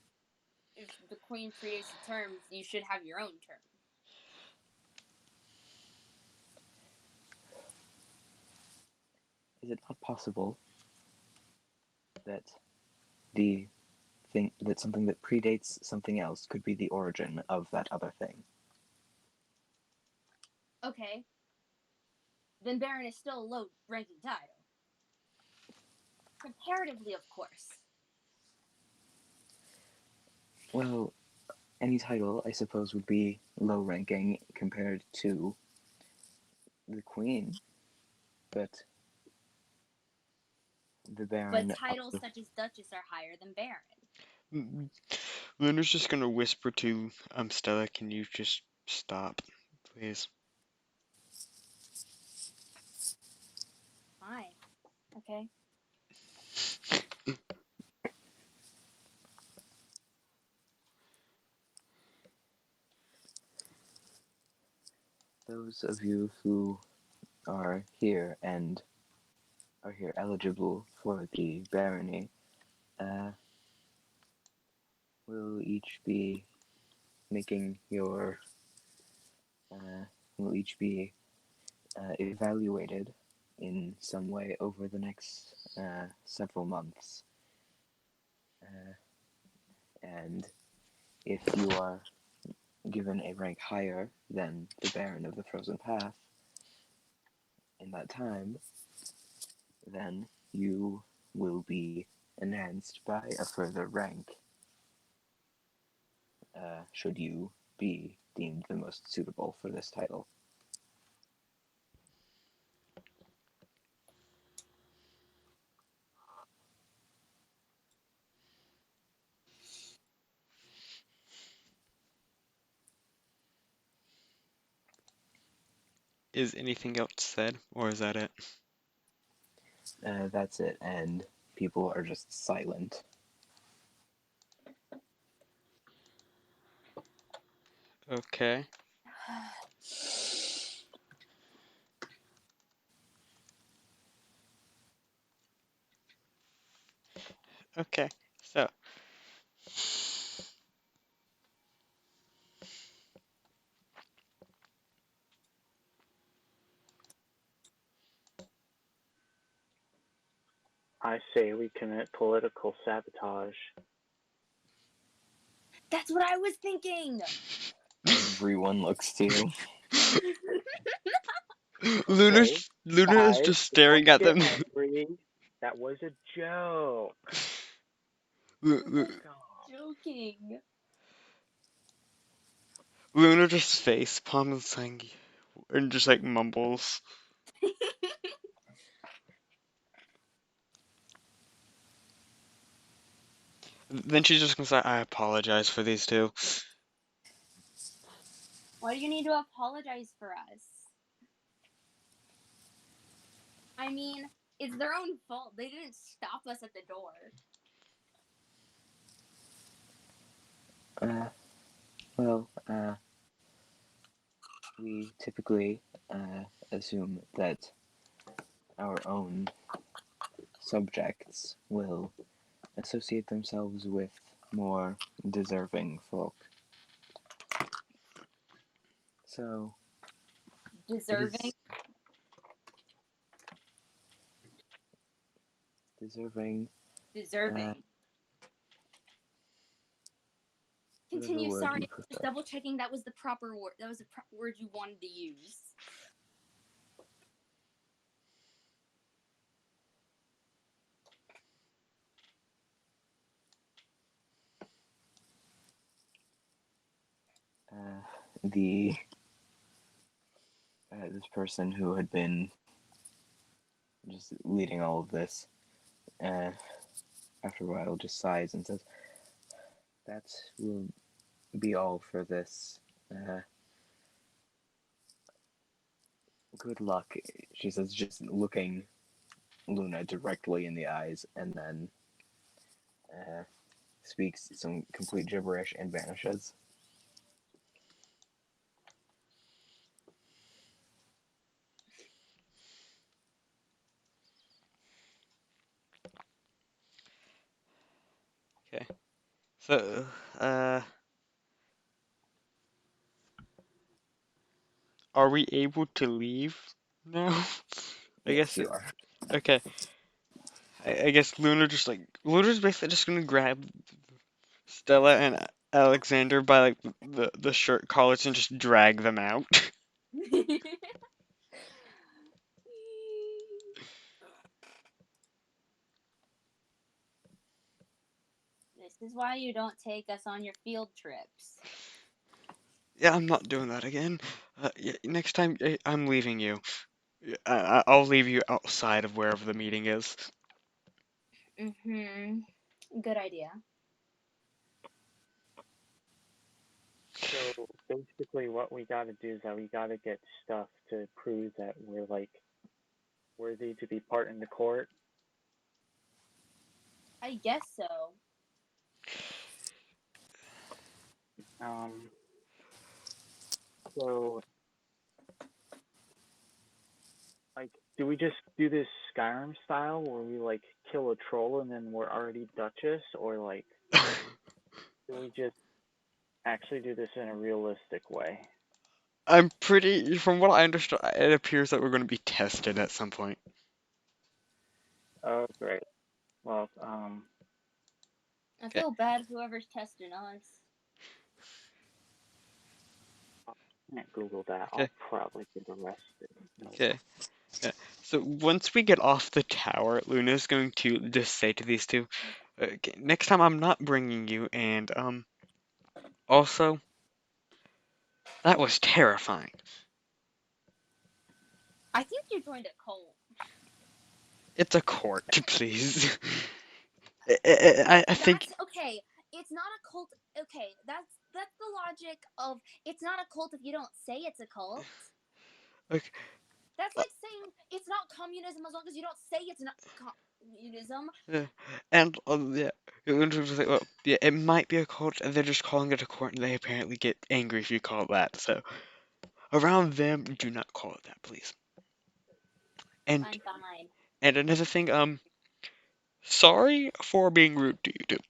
if the queen predates the terms, you should have your own term. Is it not possible that the thing that something that predates something else could be the origin of that other thing? Okay. Then baron is still a low-ranking title. Comparatively, of course. Well, any title, I suppose, would be low ranking compared to the queen, but the But baron titles such as duchess are higher than baron. Luna's just gonna whisper to Stella, can you just stop, please? Fine. Okay. those of you who are here and are here eligible for the barony will each be making your will each be evaluated in some way over the next several months. And if you are given a rank higher than the Baron of the Frozen Path in that time, then you will be enhanced by a further rank, should you be deemed the most suitable for this title. Is anything else said, or is that it? That's it, and people are just silent. Okay. Okay. So, I say we commit political sabotage. That's what I was thinking. Everyone looks to you. Luna, Okay, Luna is guys, just don't staring at get them. angry. That was a joke. Lu- I Lu- was joking. Luna just face palm saying, and just like mumbles. Then she's just gonna say, "I apologize for these two." Why do you need to apologize for us? I mean, it's their own fault. They didn't stop us at the door. Well, we typically assume that our own subjects will associate themselves with more deserving folk. So, Deserving. deserving, Deserving. whatever Continue. word Sorry, you just prefer. double checking that was the proper word. That was the word you wanted to use. The this person who had been just leading all of this, after a while, just sighs and says, "That will be all for this Good luck, she says, just looking Luna directly in the eyes, and then uh, speaks some complete gibberish and vanishes. Okay. So, uh, are we able to leave now? I Yes, guess. you are. Okay. I guess Luna's basically just gonna grab Stella and Alexander by like the shirt collars and just drag them out. This is why you don't take us on your field trips. Yeah, I'm not doing that again. Yeah, next time I'm leaving you. I'll leave you outside of wherever the meeting is. Mm-hmm. Good idea. So basically, what we got to do is that we got to get stuff to prove that we're like worthy to be part in the court. I guess so. Um, so like, do we just do this Skyrim style where we like kill a troll and then we're already Duchess, or like, do we just actually do this in a realistic way? From what I understand, it appears that we're going to be tested at some point. Oh, great. Well, I Okay, feel bad whoever's testing us. I can't Google that. okay, I'll probably get arrested. No. okay. Yeah. So once we get off the tower, Luna's going to just say to these two, okay, next time I'm not bringing you, and also that was terrifying. I think you joined a cult. It's a court, please. I think That's okay. It's not a cult. Okay, that's the logic of it's not a cult if you don't say it's a cult. like That's uh, like saying it's not communism as long as you don't say it's not communism. yeah. And yeah, Luna's just like, well, yeah, it might be a cult, and they're just calling it a court, and they apparently get angry if you call it that. So around them, do not call it that, please. And I'm fine. and another thing, sorry for being rude to you too.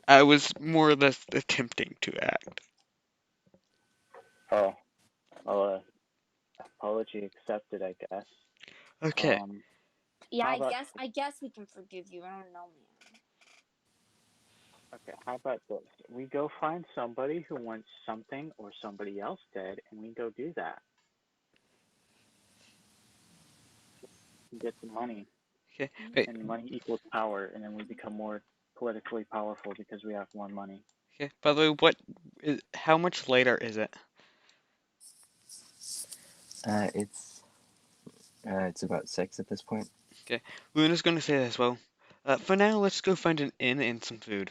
I was more or less attempting to act. Oh, well, apology accepted, I guess. Okay, Um, Yeah, how I about guess I guess we can forgive you. I don't know, man. okay? How about this? We go find somebody who wants something or somebody else dead, and we go do that. We get the money, okay, wait, and money equals power, and then we become more politically powerful because we have more money. okay. By the way, how much later is it? Uh, it's it's about 6 at this point. Okay, Luna's gonna say this. Well, for now, let's go find an inn and some food,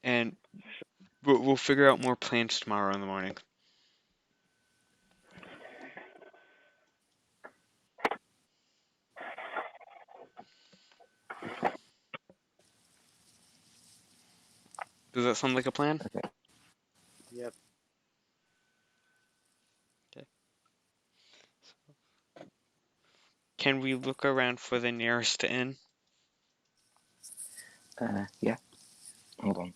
and we'll figure out more plans tomorrow in the morning. Does that sound like a plan? Okay. Yep. Okay. Can we look around for the nearest inn? Yeah. Hold on.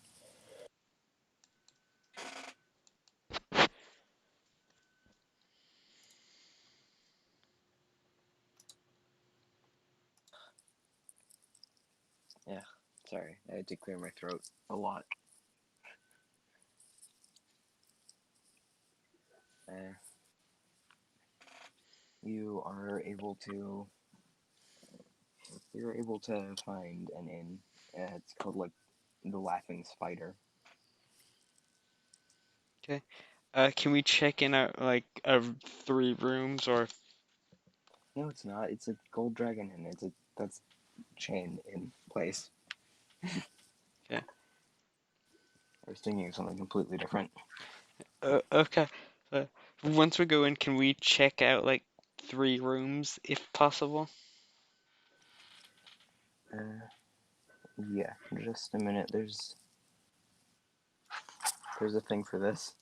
Yeah. Sorry, I had to clear my throat a lot. Uh, you are able to you're able to find an inn. It's called like the Laughing Spider. Okay. Can we check in like 3 rooms or? No, it's not. It's a Gold Dragon Inn. It's a that's chain in place. Okay. I was thinking of something completely different. Okay. Uh, Once we go in, can we check out like 3 rooms if possible? Uh, yeah, just a minute. There's a thing for this.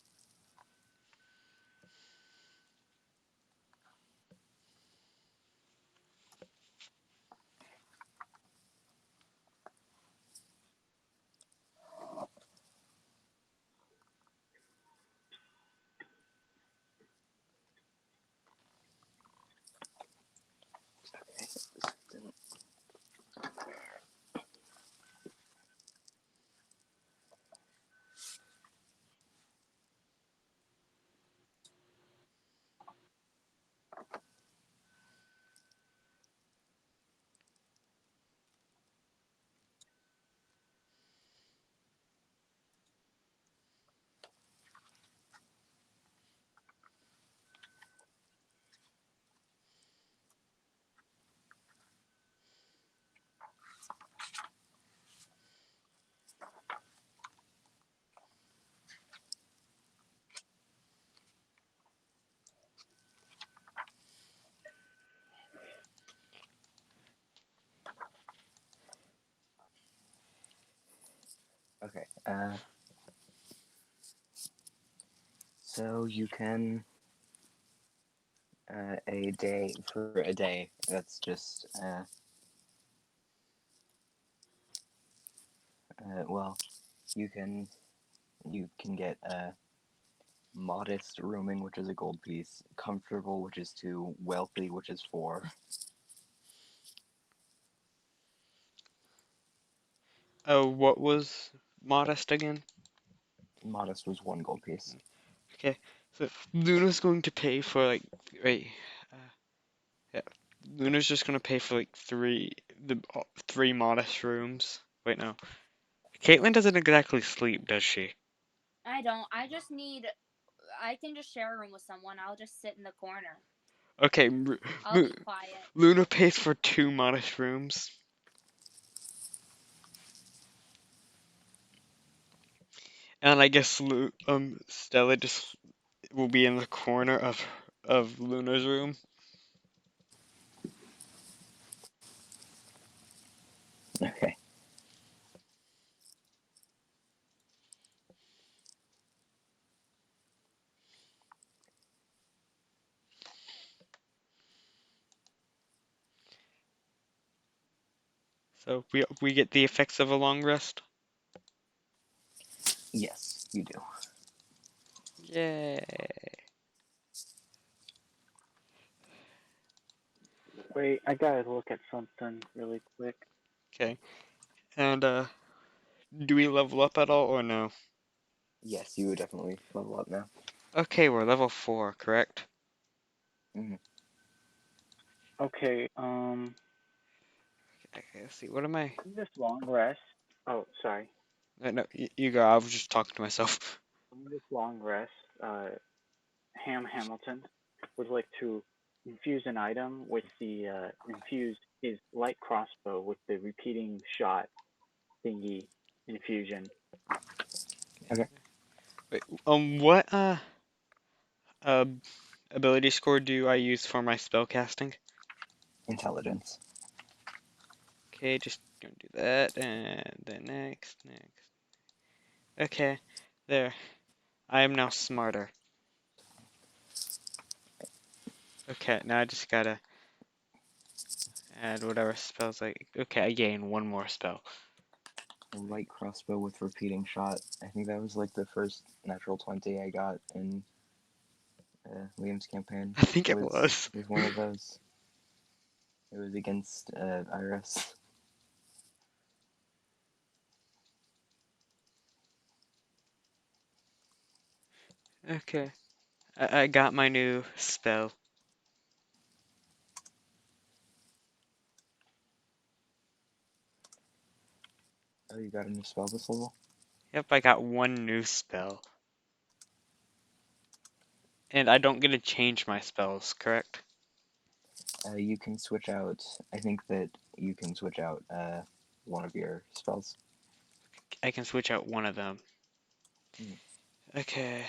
Okay. So you can for a day. That's just well, you can get modest rooming, which is a gold piece, comfortable, which is 2, wealthy, which is 4. Oh, what was modest again? Modest was 1 gold piece. Okay, so Luna's going to pay for like wait, uh, yeah, Luna's just gonna pay for like 3 modest rooms. Wait, no, Kaitlyn doesn't exactly sleep, does she? I don't. I just need. I can just share a room with someone. I'll just sit in the corner. Okay, I'll be quiet. Luna pays for 2 modest rooms, and I guess Stella just will be in the corner of Luna's room. Okay. So we get the effects of a long rest. Yes, you do. Yay. Wait, I gotta look at something really quick. Okay. And do we level up at all or no? Yes, you would definitely level up now. Okay, we're level 4, correct? Mm-hmm. Okay, Okay, let's see. What am I? in this long rest. Oh, sorry. No, you go. I was just talking to myself. In this long rest, Hamilton would like to infuse an item with the infuse his light crossbow with the repeating shot thingy infusion. Okay. Wait, what uh ability score do I use for my spell casting? Intelligence. Okay, just gonna do that, and then next. Okay, there. I am now smarter. Okay, now I just gotta add whatever spells I. Okay, I gain 1 more spell. A light crossbow with repeating shot. I think that was like the first natural 20 I got in Liam's campaign. I think it Was was. was one of those. It was against Iris. Okay, I got my new spell. Oh, you got a new spell this level? Yep, I got 1 new spell. And I don't get to change my spells, correct? You can switch out. I think that you can switch out one of your spells. I can switch out 1 of them. Mm. Okay.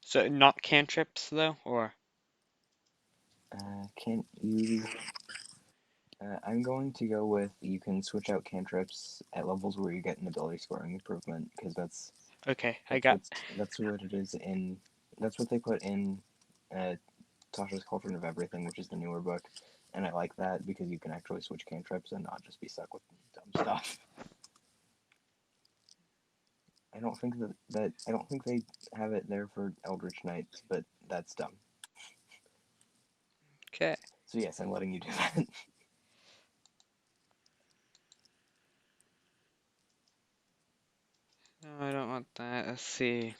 So not cantrips though, or Can't you? I'm going to go with you can switch out cantrips at levels where you get an ability scoring improvement because okay, I that's got. what it is in that's what they put in uh, Tasha's Cauldron of Everything, which is the newer book, and I like that because you can actually switch cantrips and not just be stuck with dumb stuff. I don't think they have it there for Eldritch Knights, but that's dumb. Okay. So yes, I'm letting you do that. No, I don't want that. Let's see.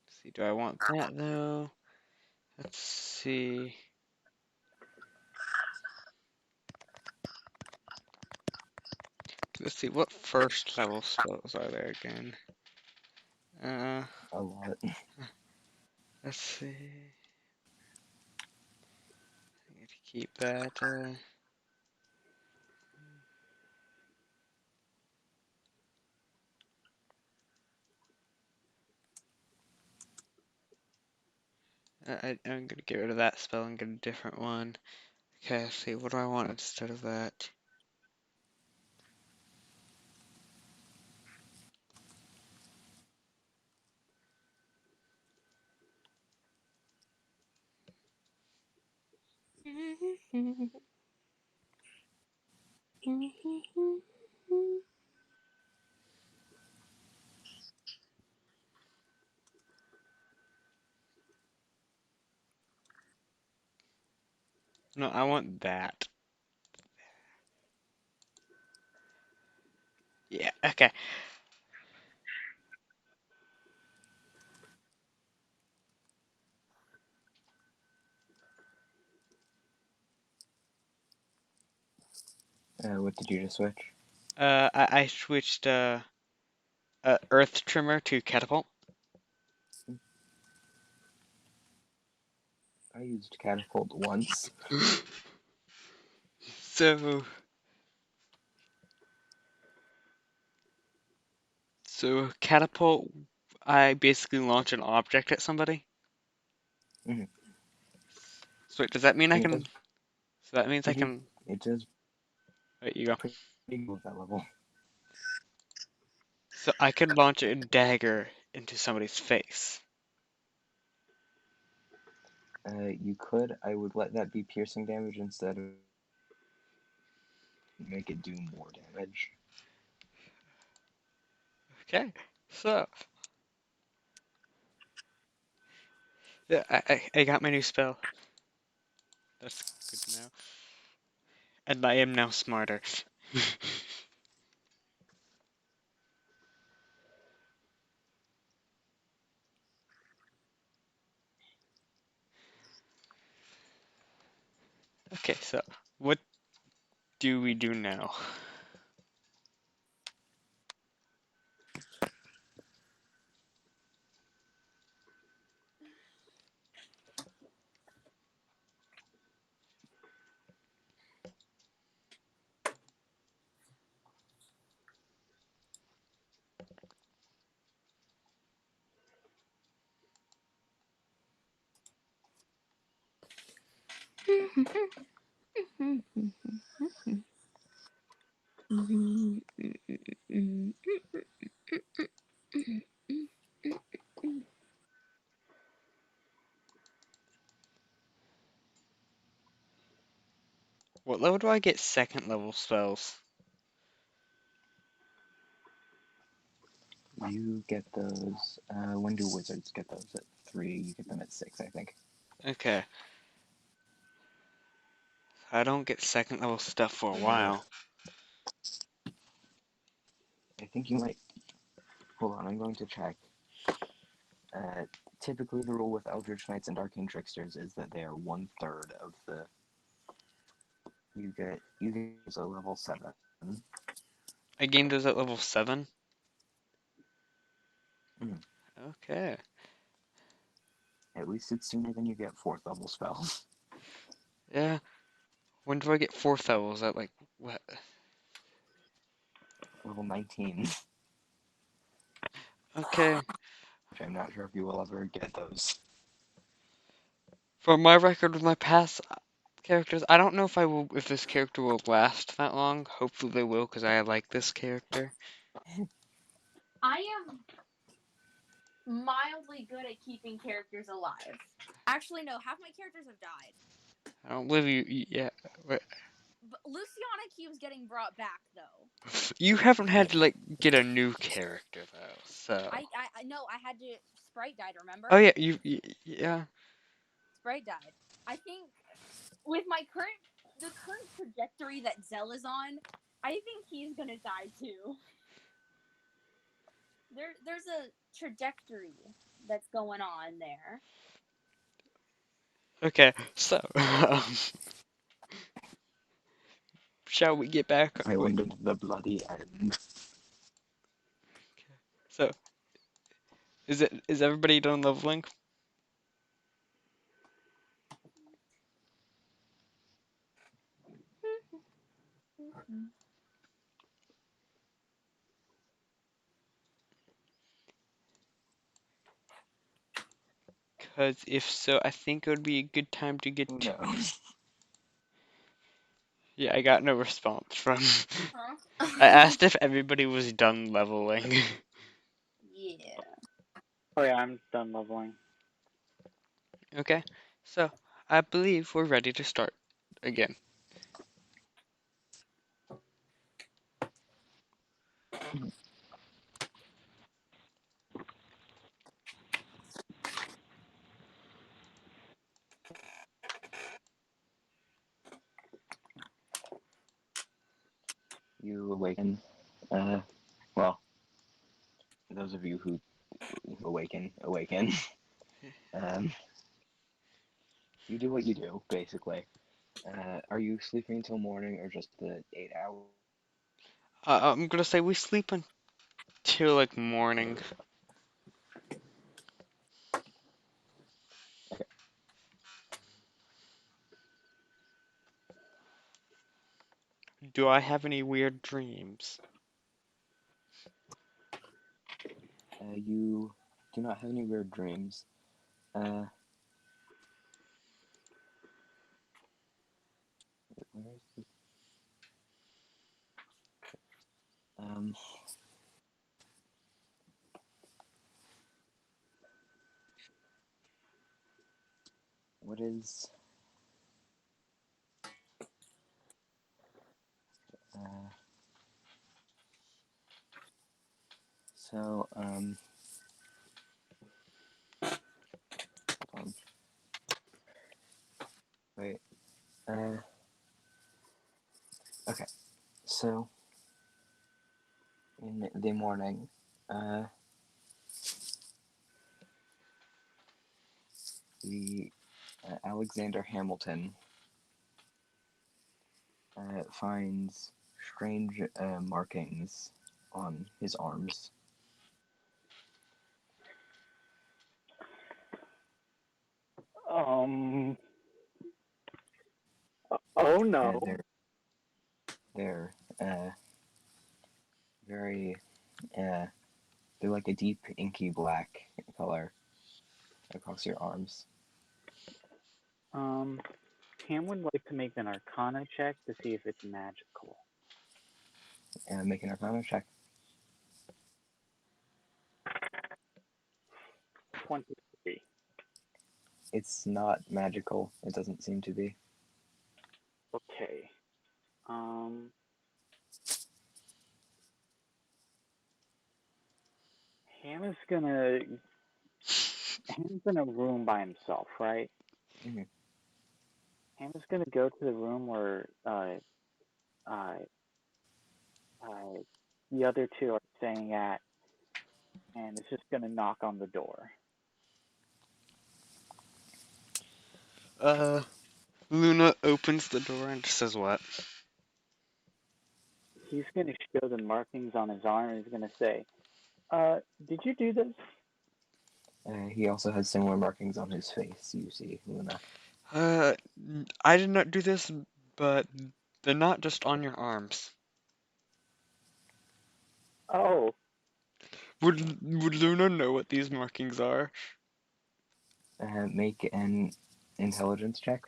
Let's see. Do I want that though? Let's see. Let's see. What first level spells are there again? Uh, A lot. let's see. I need to keep that. I'm gonna get rid of that spell and get a different one. Okay, let's see. What do I want instead of that? No, I want that. Yeah, okay. What did you just switch? I switched Earth Trimmer to Catapult. I used catapult once. So, so Catapult, I basically launch an object at somebody. Mm-hmm. So wait, does that mean I It can? does So that means I pretty. can. It does Wait, you go. pretty good with that level. So I can launch a dagger into somebody's face. You could. I would let that be piercing damage instead of make it do more damage. Okay. So, yeah, I got my new spell. That's good to know. And I am now smarter. Okay, so what do we do now? What level do I get second level spells? You get those. When do wizards get those? At 3. You get them at 6, I think. Okay, I don't get second level stuff for a while. I think you might. Hold on, I'm going to check. Uh, Typically, the rule with Eldritch Knights and Arcane Tricksters is that they are 1/3 of the. You get a level 7. I gained those at level 7. Mhm. Okay. At least it's sooner than you get fourth level spells. Yeah. When do I get 4th levels? At like what? Level 19, Okay. which I'm not sure if you will ever get those. For my record with my past characters, I don't know if this character will last that long. Hopefully they will, because I like this character. I am mildly good at keeping characters alive. Actually, no, half my characters have died. I don't believe you. Yeah. But Luciana keeps getting brought back though. You haven't had to like get a new character though, so. I know I had to. Sprite died. Oh Remember? yeah, yeah. Sprite died. I think with the current trajectory that Zell is on, I think he's gonna die too. There's a trajectory that's going on there. Okay, so shall we get back? Wait. Island of the Bloody End. So is everybody done leveling? Because if so, I think it would be a good time to get Who to. knows? Yeah, I got no response from. I Huh? asked if everybody was done leveling. Yeah. Oh yeah, I'm done leveling. Okay, so I believe we're ready to start again. You awaken. Well, those of you who awaken. Um, you do what you do, basically. Are you sleeping until morning or just the 8 hours? I'm gonna say we sleep until like morning. Okay. Do I have any weird dreams? You do not have any weird dreams. Uh, where is the, um, what is, uh, so, hold on. Wait, uh, okay. So, in the morning, uh, the Alexander Hamilton finds strange markings on his arms. Um. Oh no. They're very they're like a deep inky black color across your arms. Um. Cam would like to make an Arcana check to see if it's magical. And make an Arcana check. 23. It's not magical. It doesn't seem to be. Okay. Um. Ham gonna Ham's in a room by himself, right? Mm-hmm. Ham gonna go to the room where uh, uh, the other two are staying at, and is just gonna knock on the door. Luna opens the door and says what? He's going to show the markings on his arm and he's going to say, did you do this? He also has similar markings on his face, you see, Luna. Uh, I did not do this, but they're not just on your arms. Oh, Would Luna know what these markings are? Make an intelligence check.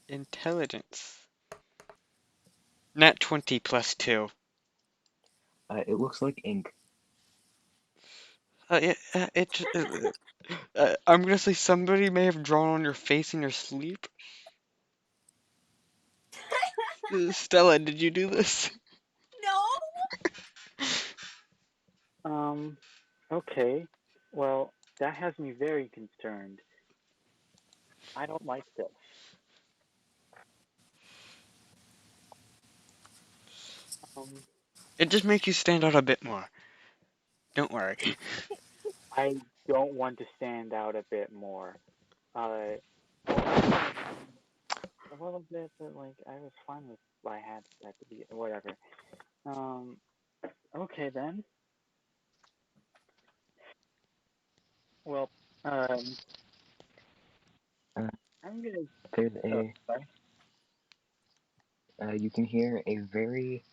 Intelligence. Nat 20 plus 2. It looks like ink. I'm gonna say somebody may have drawn on your face in your sleep. Stella, did you do this? No. um, okay. Well, that has me very concerned. I don't like this. Um, It just makes you stand out a bit more. Don't worry. I don't want to stand out a bit more. Well, I was a little bit, but like I was fine with what I had at the beginning. Whatever. Um, okay then. Well, um, Uh, I'm gonna. there's Oh, a sorry. You can hear a very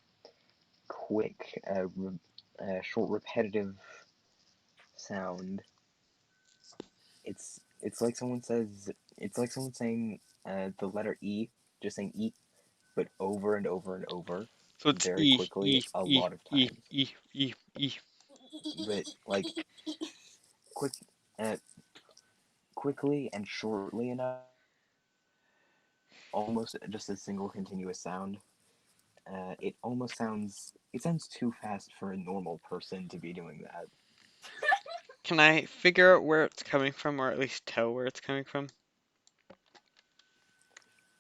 quick, short, repetitive sound. It's like someone says. It's like someone saying the letter E, just saying E, but over and over and over, So it's very E, quickly, E, a E, lot of E, times. E, E, E. But like quick, uh, quickly and shortly enough, almost just a single continuous sound. It almost sounds. It sounds too fast for a normal person to be doing that. Can I figure out where it's coming from, or at least tell where it's coming from?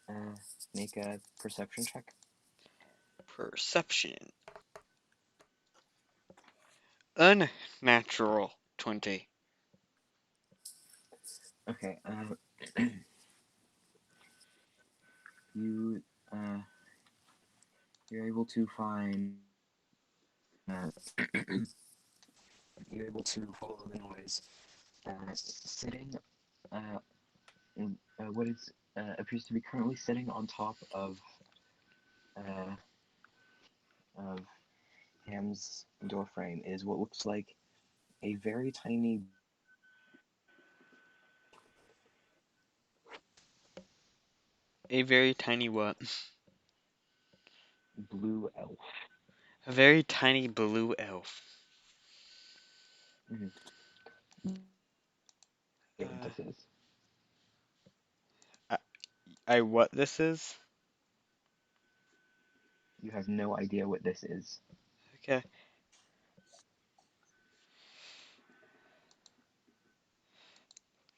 Uh, Make a perception check. Perception. Unnatural 20. Okay. You uh, you're able to find. You're able to follow the noise. Sitting. Uh, what is appears to be currently sitting on top uh, of Ham's doorframe is what looks like a very tiny A very tiny what? blue elf. A very tiny blue elf. Mm-hmm. What Uh, this is? I, I what this is? You have no idea what this is. Okay.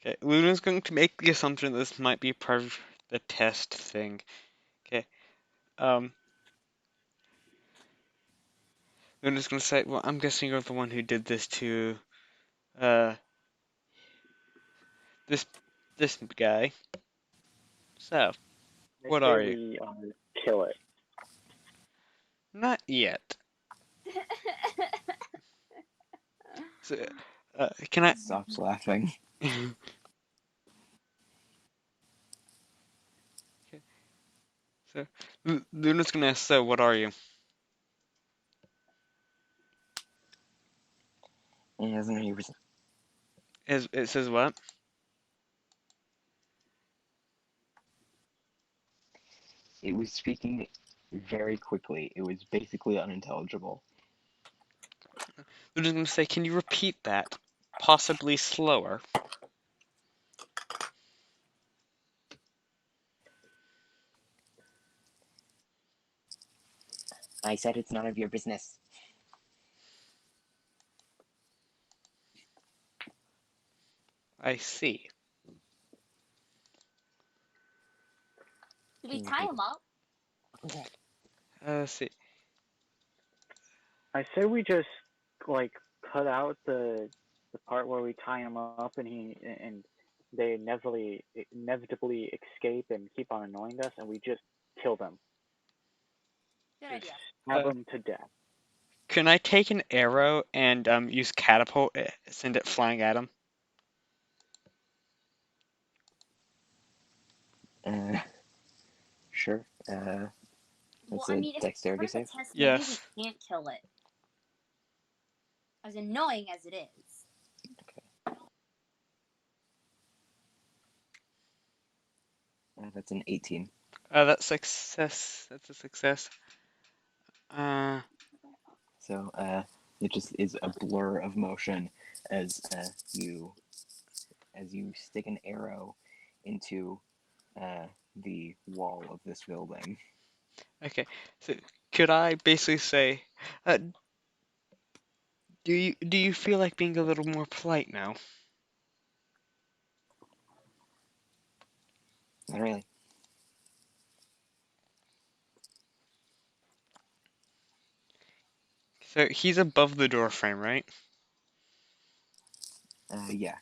Okay. Luna's going to make the assumption this might be part of the test thing. Okay. Um, Luna's going to say, well, I'm guessing you're the one who did this to, uh, this, this guy. So, I what say are you? we kill it. Not yet. So, can I? Stops laughing. Okay. So, Luna's gonna ask, so what are you? It hasn't any. It says what? It was speaking very quickly. It was basically unintelligible. Luna's gonna say, can you repeat that? Possibly slower. I said it's none of your business. I see. Do we tie him up? See. I say we just like cut out the part where we tie him up and they inevitably escape and keep on annoying us, and we just kill them. Good to idea. stab him to death. Can I take an arrow and use catapult, send it flying at him? Sure. Well, That's I a mean, if it's dexterity part of save. the test, maybe we Yes. can't kill it. As annoying as it is. That's an 18. That's success. That's a success. So it just is a blur of motion as you stick an arrow into the wall of this building. Okay. So could I basically say, uh, do you feel like being a little more polite now? Not really. So he's above the door frame, right? Yeah,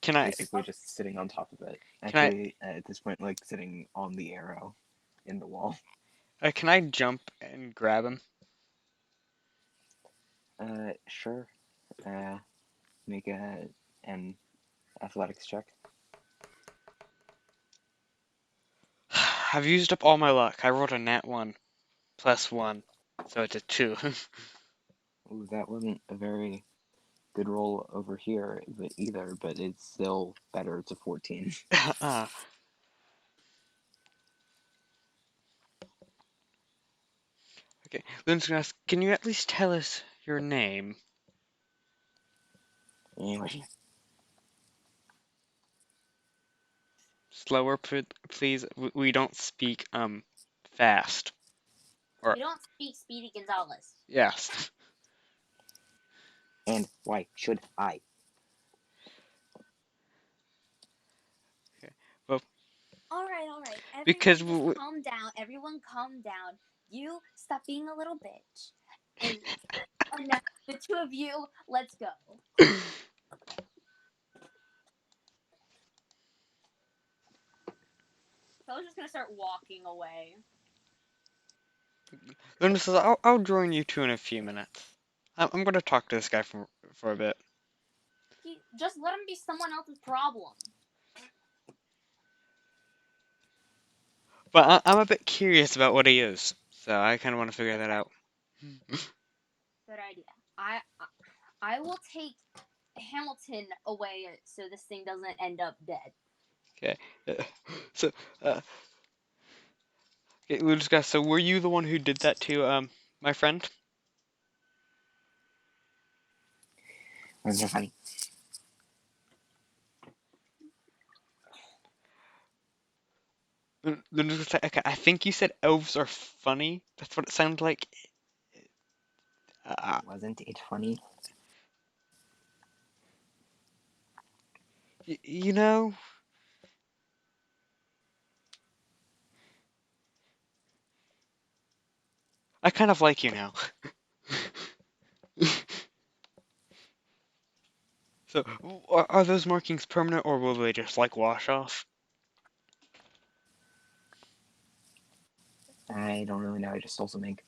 Can I basically just sitting on top of it. can I Actually, at this point, like sitting on the arrow in the wall. can I jump and grab him? Sure. Make an athletics check. I've used up all my luck. I rolled a nat 1 plus 1, so it's a 2. Ooh, that wasn't a very good roll over here either, but it's still better. It's a 14. uh, okay. Lynn's gonna ask, can you at least tell us your name? Anyway, Slower, please. We don't speak fast. Or We don't speak Speedy Gonzales. yes. and why should I? Okay. Well, All right. because Everyone just calm down. Everyone calm down. You stop being a little bitch. And now the two of you, let's go. So I was just gonna start walking away. Lynn says, I'll join you two in a few minutes. I'm gonna talk to this guy for a bit. Just let him be someone else's problem. But I'm a bit curious about what he is, so I kind of want to figure that out. Good idea. I will take Hamilton away so this thing doesn't end up dead. Okay. So, okay, Lucas, guys, so were you the one who did that to my friend? Wasn't it funny? Lucas, okay, I think you said elves are funny. That's what it sounded like. Uh, Wasn't it funny? you know, I kind of like you now. So, are those markings permanent, or will they just like wash off? I don't really know. I just stole some ink.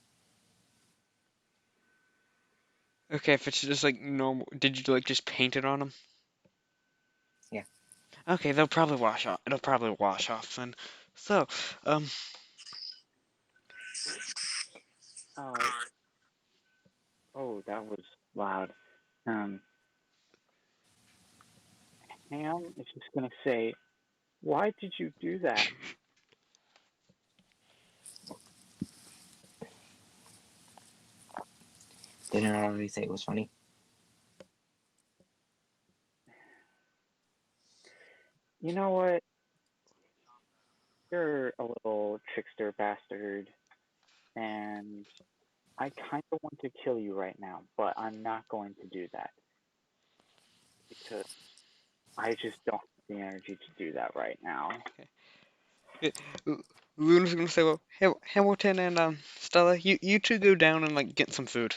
Okay, if it's just like normal, did you like just paint it on them? Yeah. Okay, they'll probably wash off. It'll probably wash off then. So, Uh, oh, that was loud. Um, Ham is just gonna say, "Why did you do that?" Didn't I already say it was funny? You know what? You're a little trickster bastard, and I kind of want to kill you right now, but I'm not going to do that because I just don't have the energy to do that right now. Luna's gonna say, well, Hamilton and Stella, you two go down and like get some food.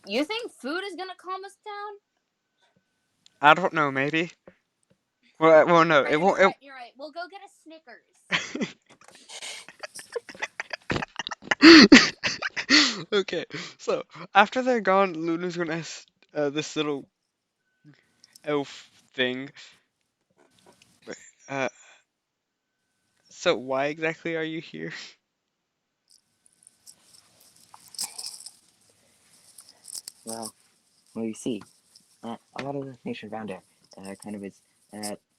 You think food is gonna calm us down? I don't know, maybe. Well, no, it won't. You're right. We'll go get a Snickers. Okay, so after they're gone, Luna's gonna ask this little elf thing. Uh, so why exactly are you here? Well, well, you see, a lot of the nation around here kind of is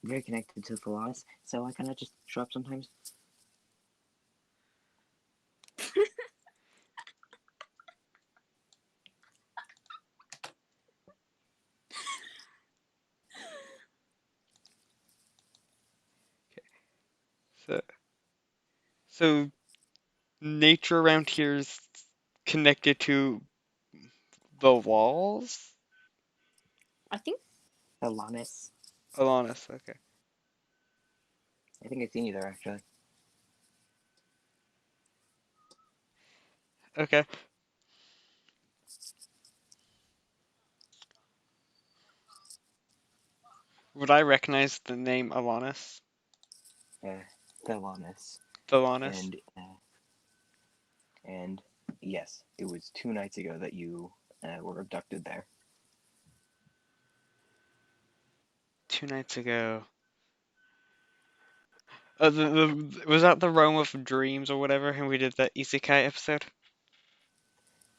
very connected to the laws, so I kind of just show up sometimes. So, so nature around here is connected to the walls? I think Alanis. Alanis, okay. I think I've seen you there actually. Okay. Would I recognize the name Alanis? Uh, Alanis. Thalanis? And and yes, it was 2 nights ago that you were abducted there. 2 nights ago. Was that the Realm of Dreams or whatever, and we did that Isekai episode?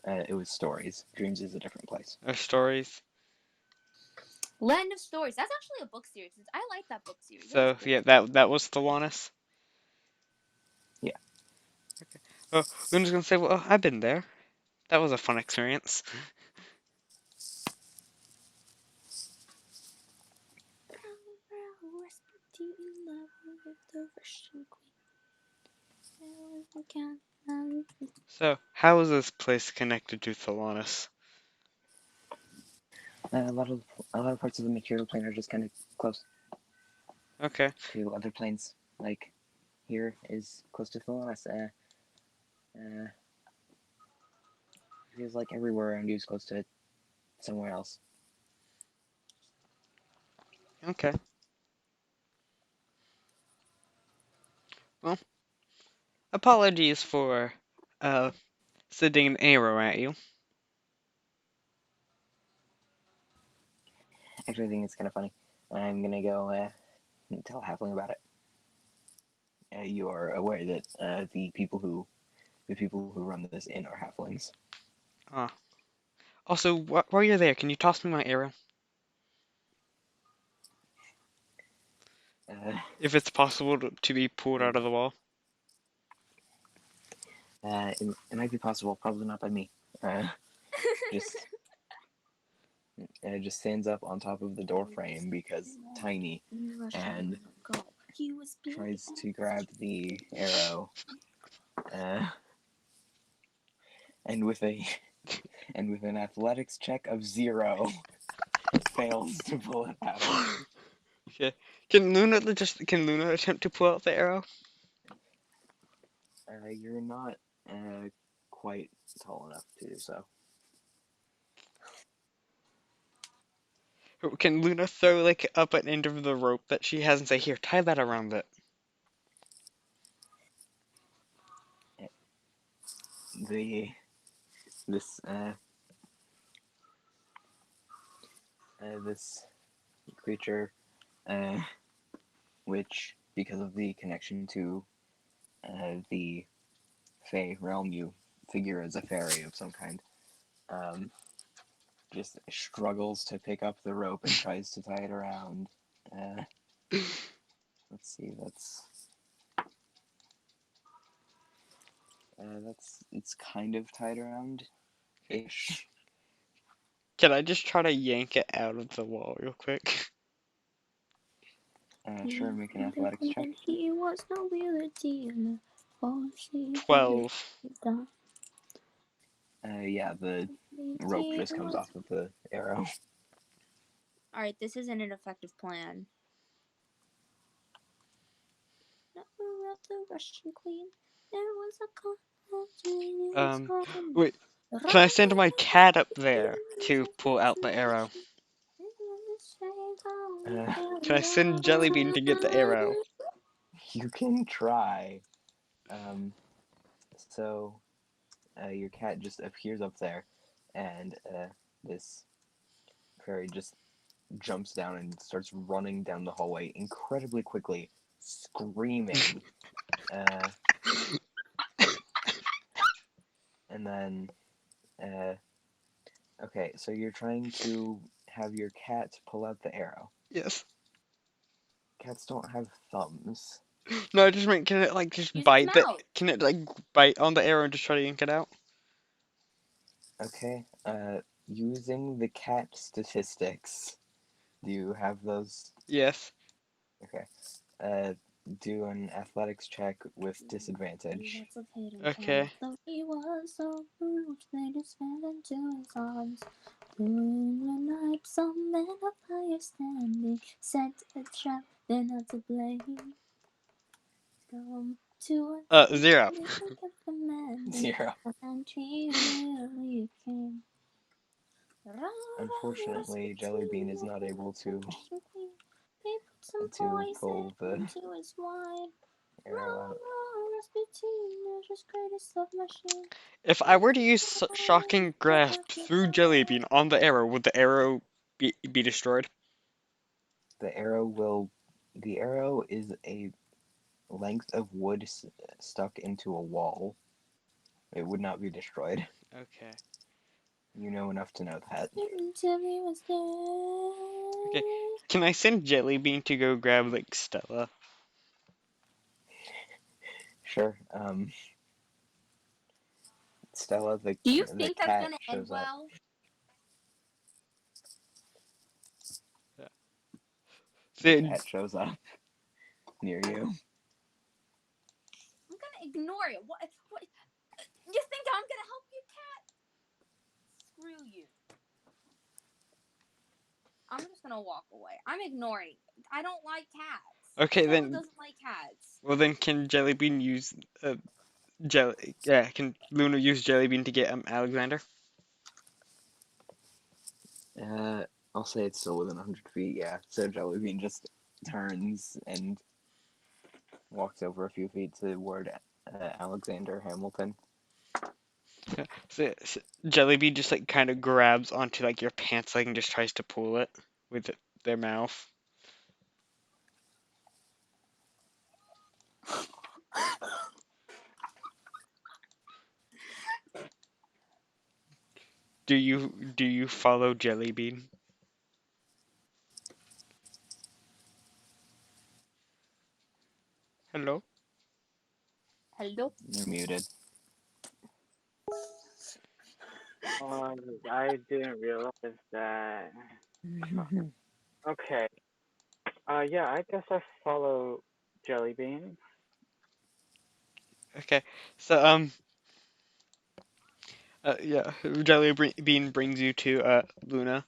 It was stories. Dreams is a different place. Or stories? Land of Stories. That's actually a book series. I like that book series. That was So, cool. yeah, that was Thalanis. Yeah. Okay. Oh, Luna's gonna say, well, I've been there. That was a fun experience. So, how is this place connected to Thalanis? Uh, a lot of a lot of parts of the material plane are just kind of close Okay. to other planes. Like here is close to Alanis. Feels like everywhere around you is close to somewhere else. Okay. Well, apologies for uh sending an arrow at you. Actually, I think it's kind of funny. I'm gonna go tell Halfling about it. You are aware that the people who run this inn are Halflings. Ah. Also, while you're there, can you toss me my arrow? Uh, If it's possible to be pulled out of the wall. it might be possible, probably not by me. Just just stands up on top of the door frame because tiny, and tries to grab the arrow, uh, and with a and with an athletics check of 0, fails to pull it out. Okay. Can Luna attempt to pull out the arrow? You're not quite tall enough to do so. Can Luna throw like up an end of the rope that she has and say, "Here, tie that around it." The this this creature, uh, which because of the connection to the Fey realm, you figure as a fairy of some kind, um, just struggles to pick up the rope and tries to tie it around. Uh, let's see, that's it's kind of tied around ish. Can I just try to yank it out of the wall real quick? Sure, make an athletics check. He was no ability in the 12. Yeah, the rope just comes off of the arrow. Alright, this isn't an effective plan. The Russian queen. There was Um, wait, can I send my cat up there to pull out the arrow? Uh, Can I send Jellybean to get the arrow? you can try. Um, so your cat just appears up there, and this fairy just jumps down and starts running down the hallway incredibly quickly, screaming. Uh, and then, uh, okay, so you're trying to have your cat pull out the arrow. Yes. Cats don't have thumbs. No, I just meant, can it like just Use its bite the? mouth. Can it like bite on the arrow and just try to yank it out? Okay, using the cat statistics, do you have those? Yes. Okay. Do an athletics check with disadvantage. Lots of hidden Okay. talent, though he was so rude, which made him spend into his arms. During the night, some men of higher standing set a trap, they're not to blame. Come to us, 0. they kept commanding, 0. and he really came. Unfortunately, Jellybean is not able to He put some pull poison the into his wine. arrow out. Rasputin is just greatest love machine. If I were to use shocking grasp through Jellybean on the arrow, would the arrow be destroyed? The arrow will. The arrow is a length of wood stuck into a wall. It would not be destroyed. Okay. You know enough to know that. Until he was dead. Okay. Can I send Jellybean to go grab like Stella? Sure. Stella, Do you the think that's cat, gonna end shows up. well? The The, cat shows up near you. I'm gonna ignore it. What? You think I'm gonna help you, cat? Screw you. I'm just gonna walk away. I'm ignoring. I don't like cats. okay, Stella then. doesn't like cats. Well, then can Jellybean use Jelly? Yeah, can Luna use Jellybean to get Alexander? I'll say it's still within 100 feet, yeah. So Jellybean just turns and walks over a few feet toward Alexander Hamilton. Yeah. So Jellybean just like kind of grabs onto like your pants like and just tries to pull it with their mouth. Do you follow Jellybean? Hello? Hello. You're muted. I didn't realize that. Okay. Yeah, I guess I follow Jellybean. Okay. So yeah, Jellybean brings you to Luna.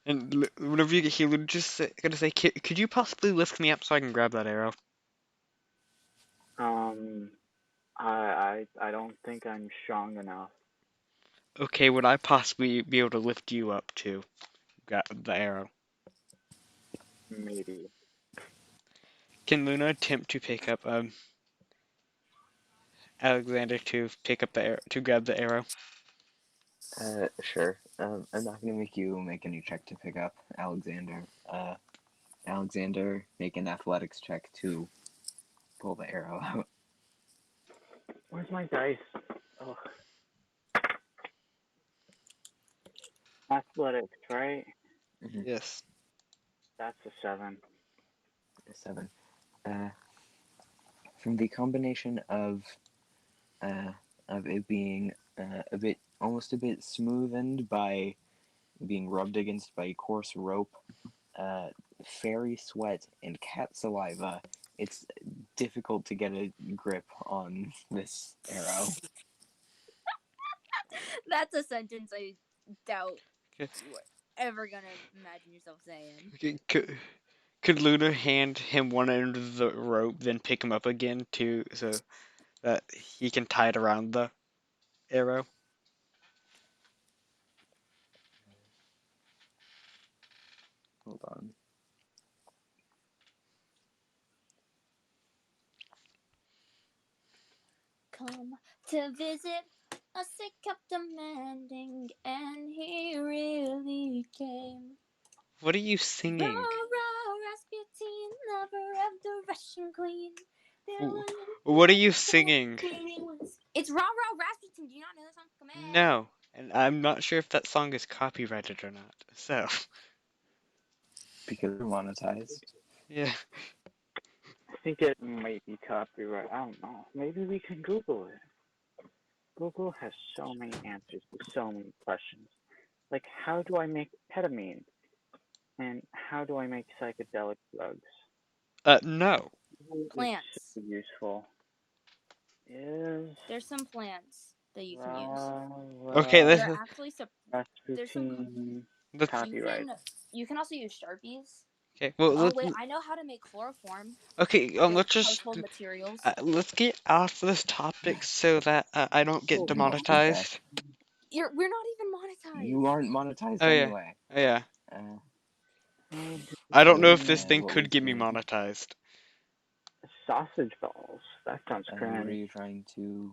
And whenever you get here, Luna just gonna say, could you possibly lift me up so I can grab that arrow? Um, I don't think I'm strong enough. Okay, would I possibly be able to lift you up to grab the arrow? Maybe. Can Luna attempt to pick up Alexander to pick up the arrow to grab the arrow? Sure. I'm not gonna make you make any check to pick up Alexander. Alexander, make an athletics check to pull the arrow out. Where's my dice? Oh, athletics, right? Mhm. Yes. That's a 7. 7. Uh, from the combination uh, of it being almost a bit smoothened by being rubbed against by coarse rope, uh, fairy sweat, and cat saliva, it's difficult to get a grip on this arrow. That's a sentence I doubt Okay. you were ever gonna imagine yourself saying. Okay, could Luna hand him one end of the rope, then pick him up again to so that he can tie it around the arrow? Hold on. Come to visit As they kept demanding, and he really came. What are you Rah, singing? rah, Rasputin, lover of the Russian queen. What are you singing? It's Rah Rah Rasputin. Do you not know the song? Come on. No, and I'm not sure if that song is copyrighted or not. So, Because they're monetized. yeah. I think it might be copyright. I don't know. Maybe we can Google it. Google has so many answers to so many questions. Like, how do I make ketamine? And how do I make psychedelic drugs? No. Google is Plants. so useful. Is There's some plants that you can use Okay, that Rara are this actually there's some Rasputin that's you copyright? can also use Sharpies. okay. Well, Oh wait, I know how to make chloroform okay. with Let's just household materials. let's get off this topic so that I don't get Oh, No, get back. demonetized. We're not even You monetized. aren't monetized Oh yeah, anyway. oh yeah. Uh, how do I don't know so if this thing what could was get me the monetized. sausage balls? That sounds what are cranny. you trying to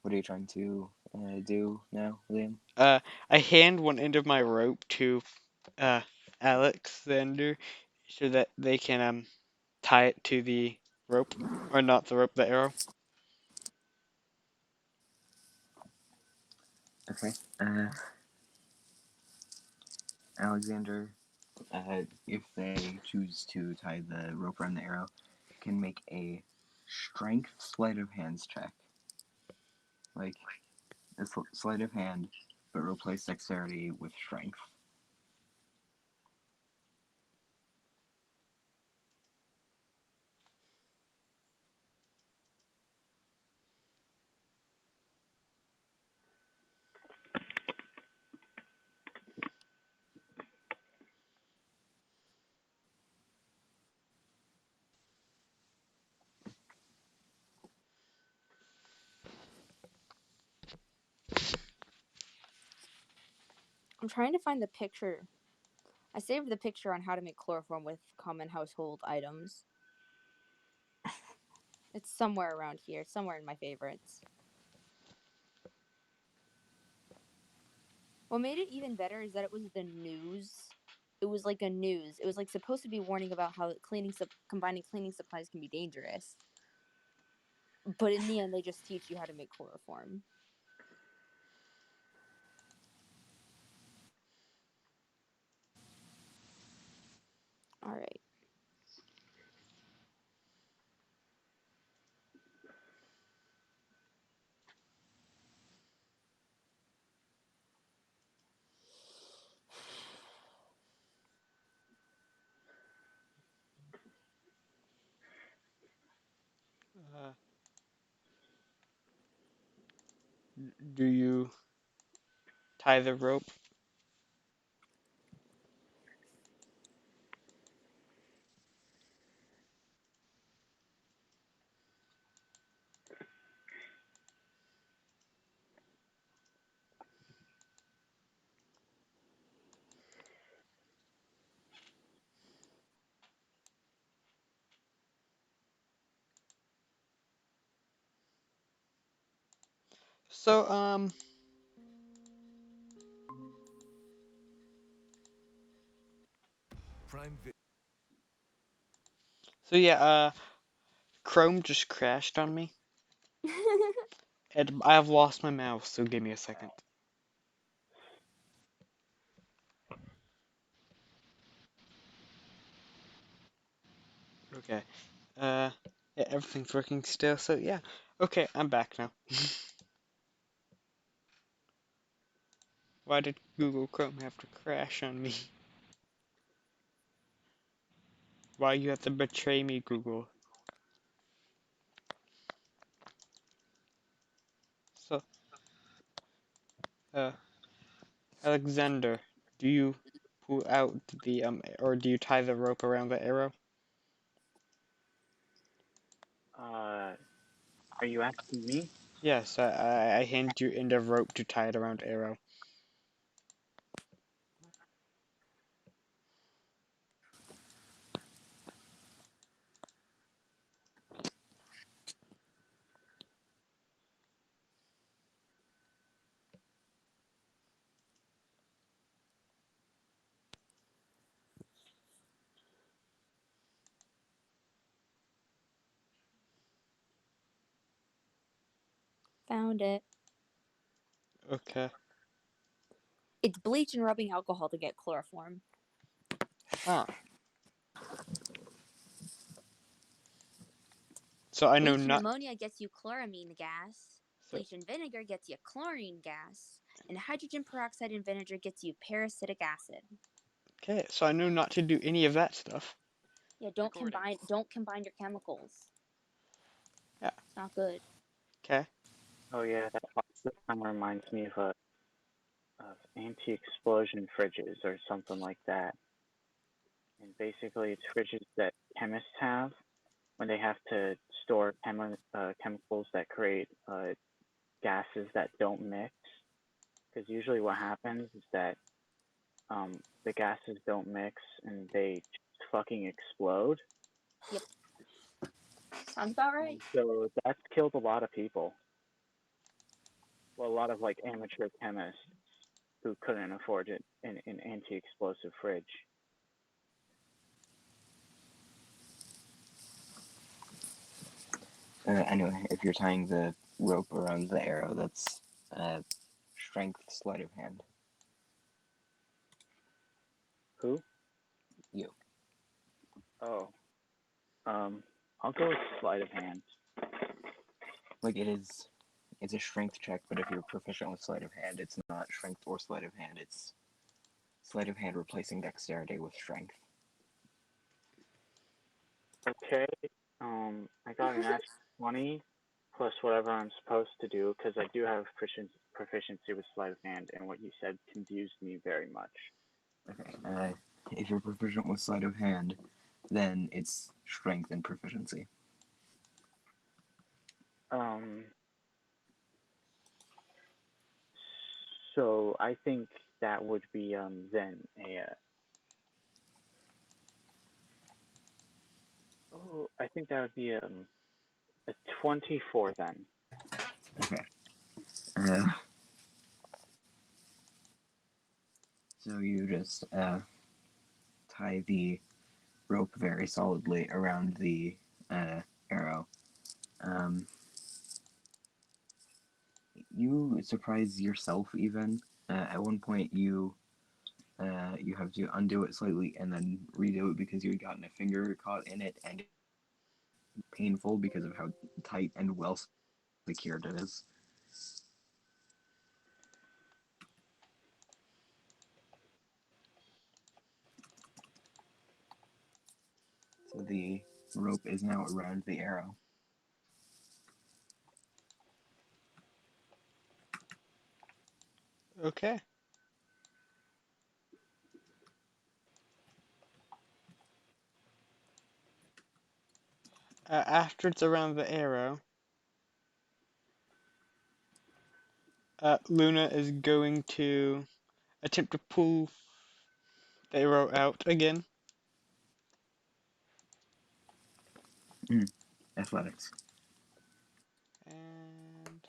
what are you trying to do now, Liam? I hand one end of my rope to uh Alexander so that they can tie it to the rope, or not the rope, the arrow. Okay. Alexander, if they choose to tie the rope around the arrow, can make a strength sleight of hands check. Like a sleight of hand, but replace dexterity with strength. I'm trying to find the picture. I saved the picture on how to make chloroform with common household items. It's somewhere around here, somewhere in my favorites. What made it even better is that it was the news. It was like a news. It was like supposed to be warning about how combining cleaning supplies can be dangerous. But in the end, they just teach you how to make chloroform. All right. Uh, do you tie the rope? So so yeah, Chrome just crashed on me, and I have lost my mouse. So give me a second. Okay. Uh, yeah, everything's working still. So yeah. Okay, I'm back now. Why did Google Chrome have to crash on me? Why you have to betray me, Google? So, uh, Alexander, do you pull out the or do you tie the rope around the arrow? Are you asking me? Yes, I hand you end of rope to tie it around arrow. Found it. Okay. It's bleach and rubbing alcohol to get chloroform. Huh. So I know Bleach and not. ammonia gets you chloramine gas. So, Bleach and vinegar gets you chlorine gas. And hydrogen peroxide and vinegar gets you peracetic acid. okay. So I know not to do any of that stuff. Yeah, don't Recording. combine your chemicals. Yeah. It's not good. Okay. Oh yeah, that kind of reminds me of anti-explosion fridges or something like that. And basically, it's fridges that chemists have when they have to store chemicals that create gases that don't mix. Because usually, what happens is that the gases don't mix and they just fucking explode. Yep. Sounds about right. And so that's killed a lot of people. Well, a lot of like amateur chemists who couldn't afford an anti-explosive fridge. Anyway, if you're tying the rope around the arrow, that's strength sleight of hand. Who? You. Oh, I'll go with sleight of hand. Like it's a strength check, but if you're proficient with sleight of hand, it's not strength or sleight of hand. It's sleight of hand replacing dexterity with strength. Okay. I got an natural 20 plus whatever I'm supposed to do because I do have proficiency with sleight of hand, and what you said confused me very much. Okay. If you're proficient with sleight of hand, then it's strength and proficiency. Um, so I think that would be then I think that would be a 24 then. Okay. Uh, so you just tie the rope very solidly around the arrow. Um, you surprise yourself even. At one point, you have to undo it slightly and then redo it because you had gotten a finger caught in it and painful because of how tight and well secured it is. So the rope is now around the arrow. Okay. After it's around the arrow, Luna is going to attempt to pull the arrow out again. Athletics. And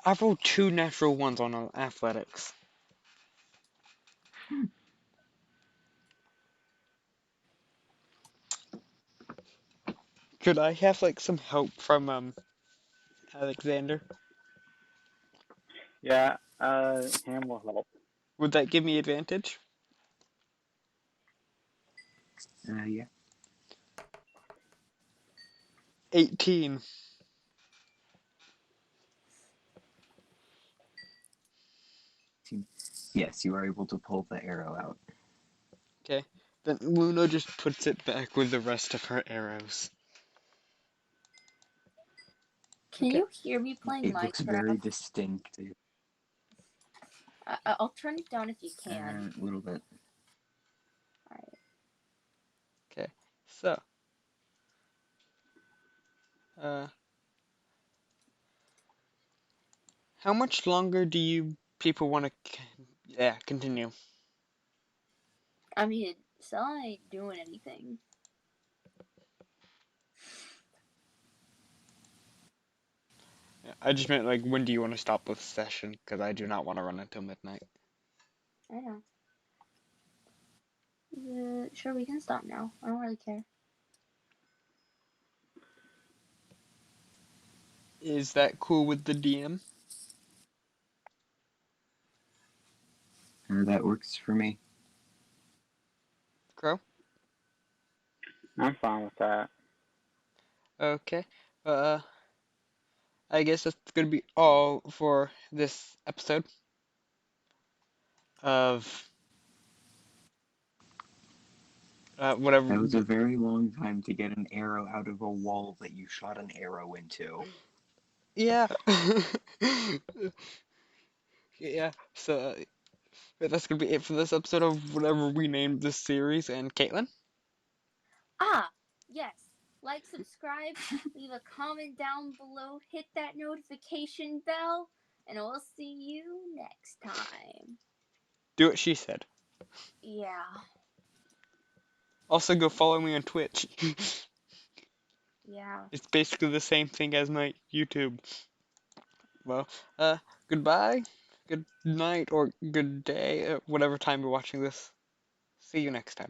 I've rolled two natural ones on athletics. Could I have like some help from Alexander? Yeah, Ham will help. Would that give me advantage? Yeah. 18. Yes, you are able to pull the arrow out. Okay. Then Luna just puts it back with the rest of her arrows. Can Okay. you hear me playing It looks very Minecraft? distinct. I'll turn it down if you can. A little bit. Alright. Okay. So, uh, how much longer do you people want to continue? I mean, Stella ain't doing anything. I just meant like when do you want to stop this session? Because I do not want to run until midnight. I know. Sure, we can stop now. I don't really care. Is that cool with the DM? That works for me. Crow? I'm fine with that. Okay. I guess that's gonna be all for this episode of whatever. That was a very long time to get an arrow out of a wall that you shot an arrow into. Yeah. Yeah. So that's gonna be it for this episode of whatever we named this series. And Kaitlyn, Ah, yes. Like, subscribe, leave a comment down below, hit that notification bell, and we'll see you next time. do what she said. Yeah. Also, go follow me on Twitch. Yeah. It's basically the same thing as my YouTube. Well, uh, goodbye, good night, or good day, whatever time you're watching this. See you next time.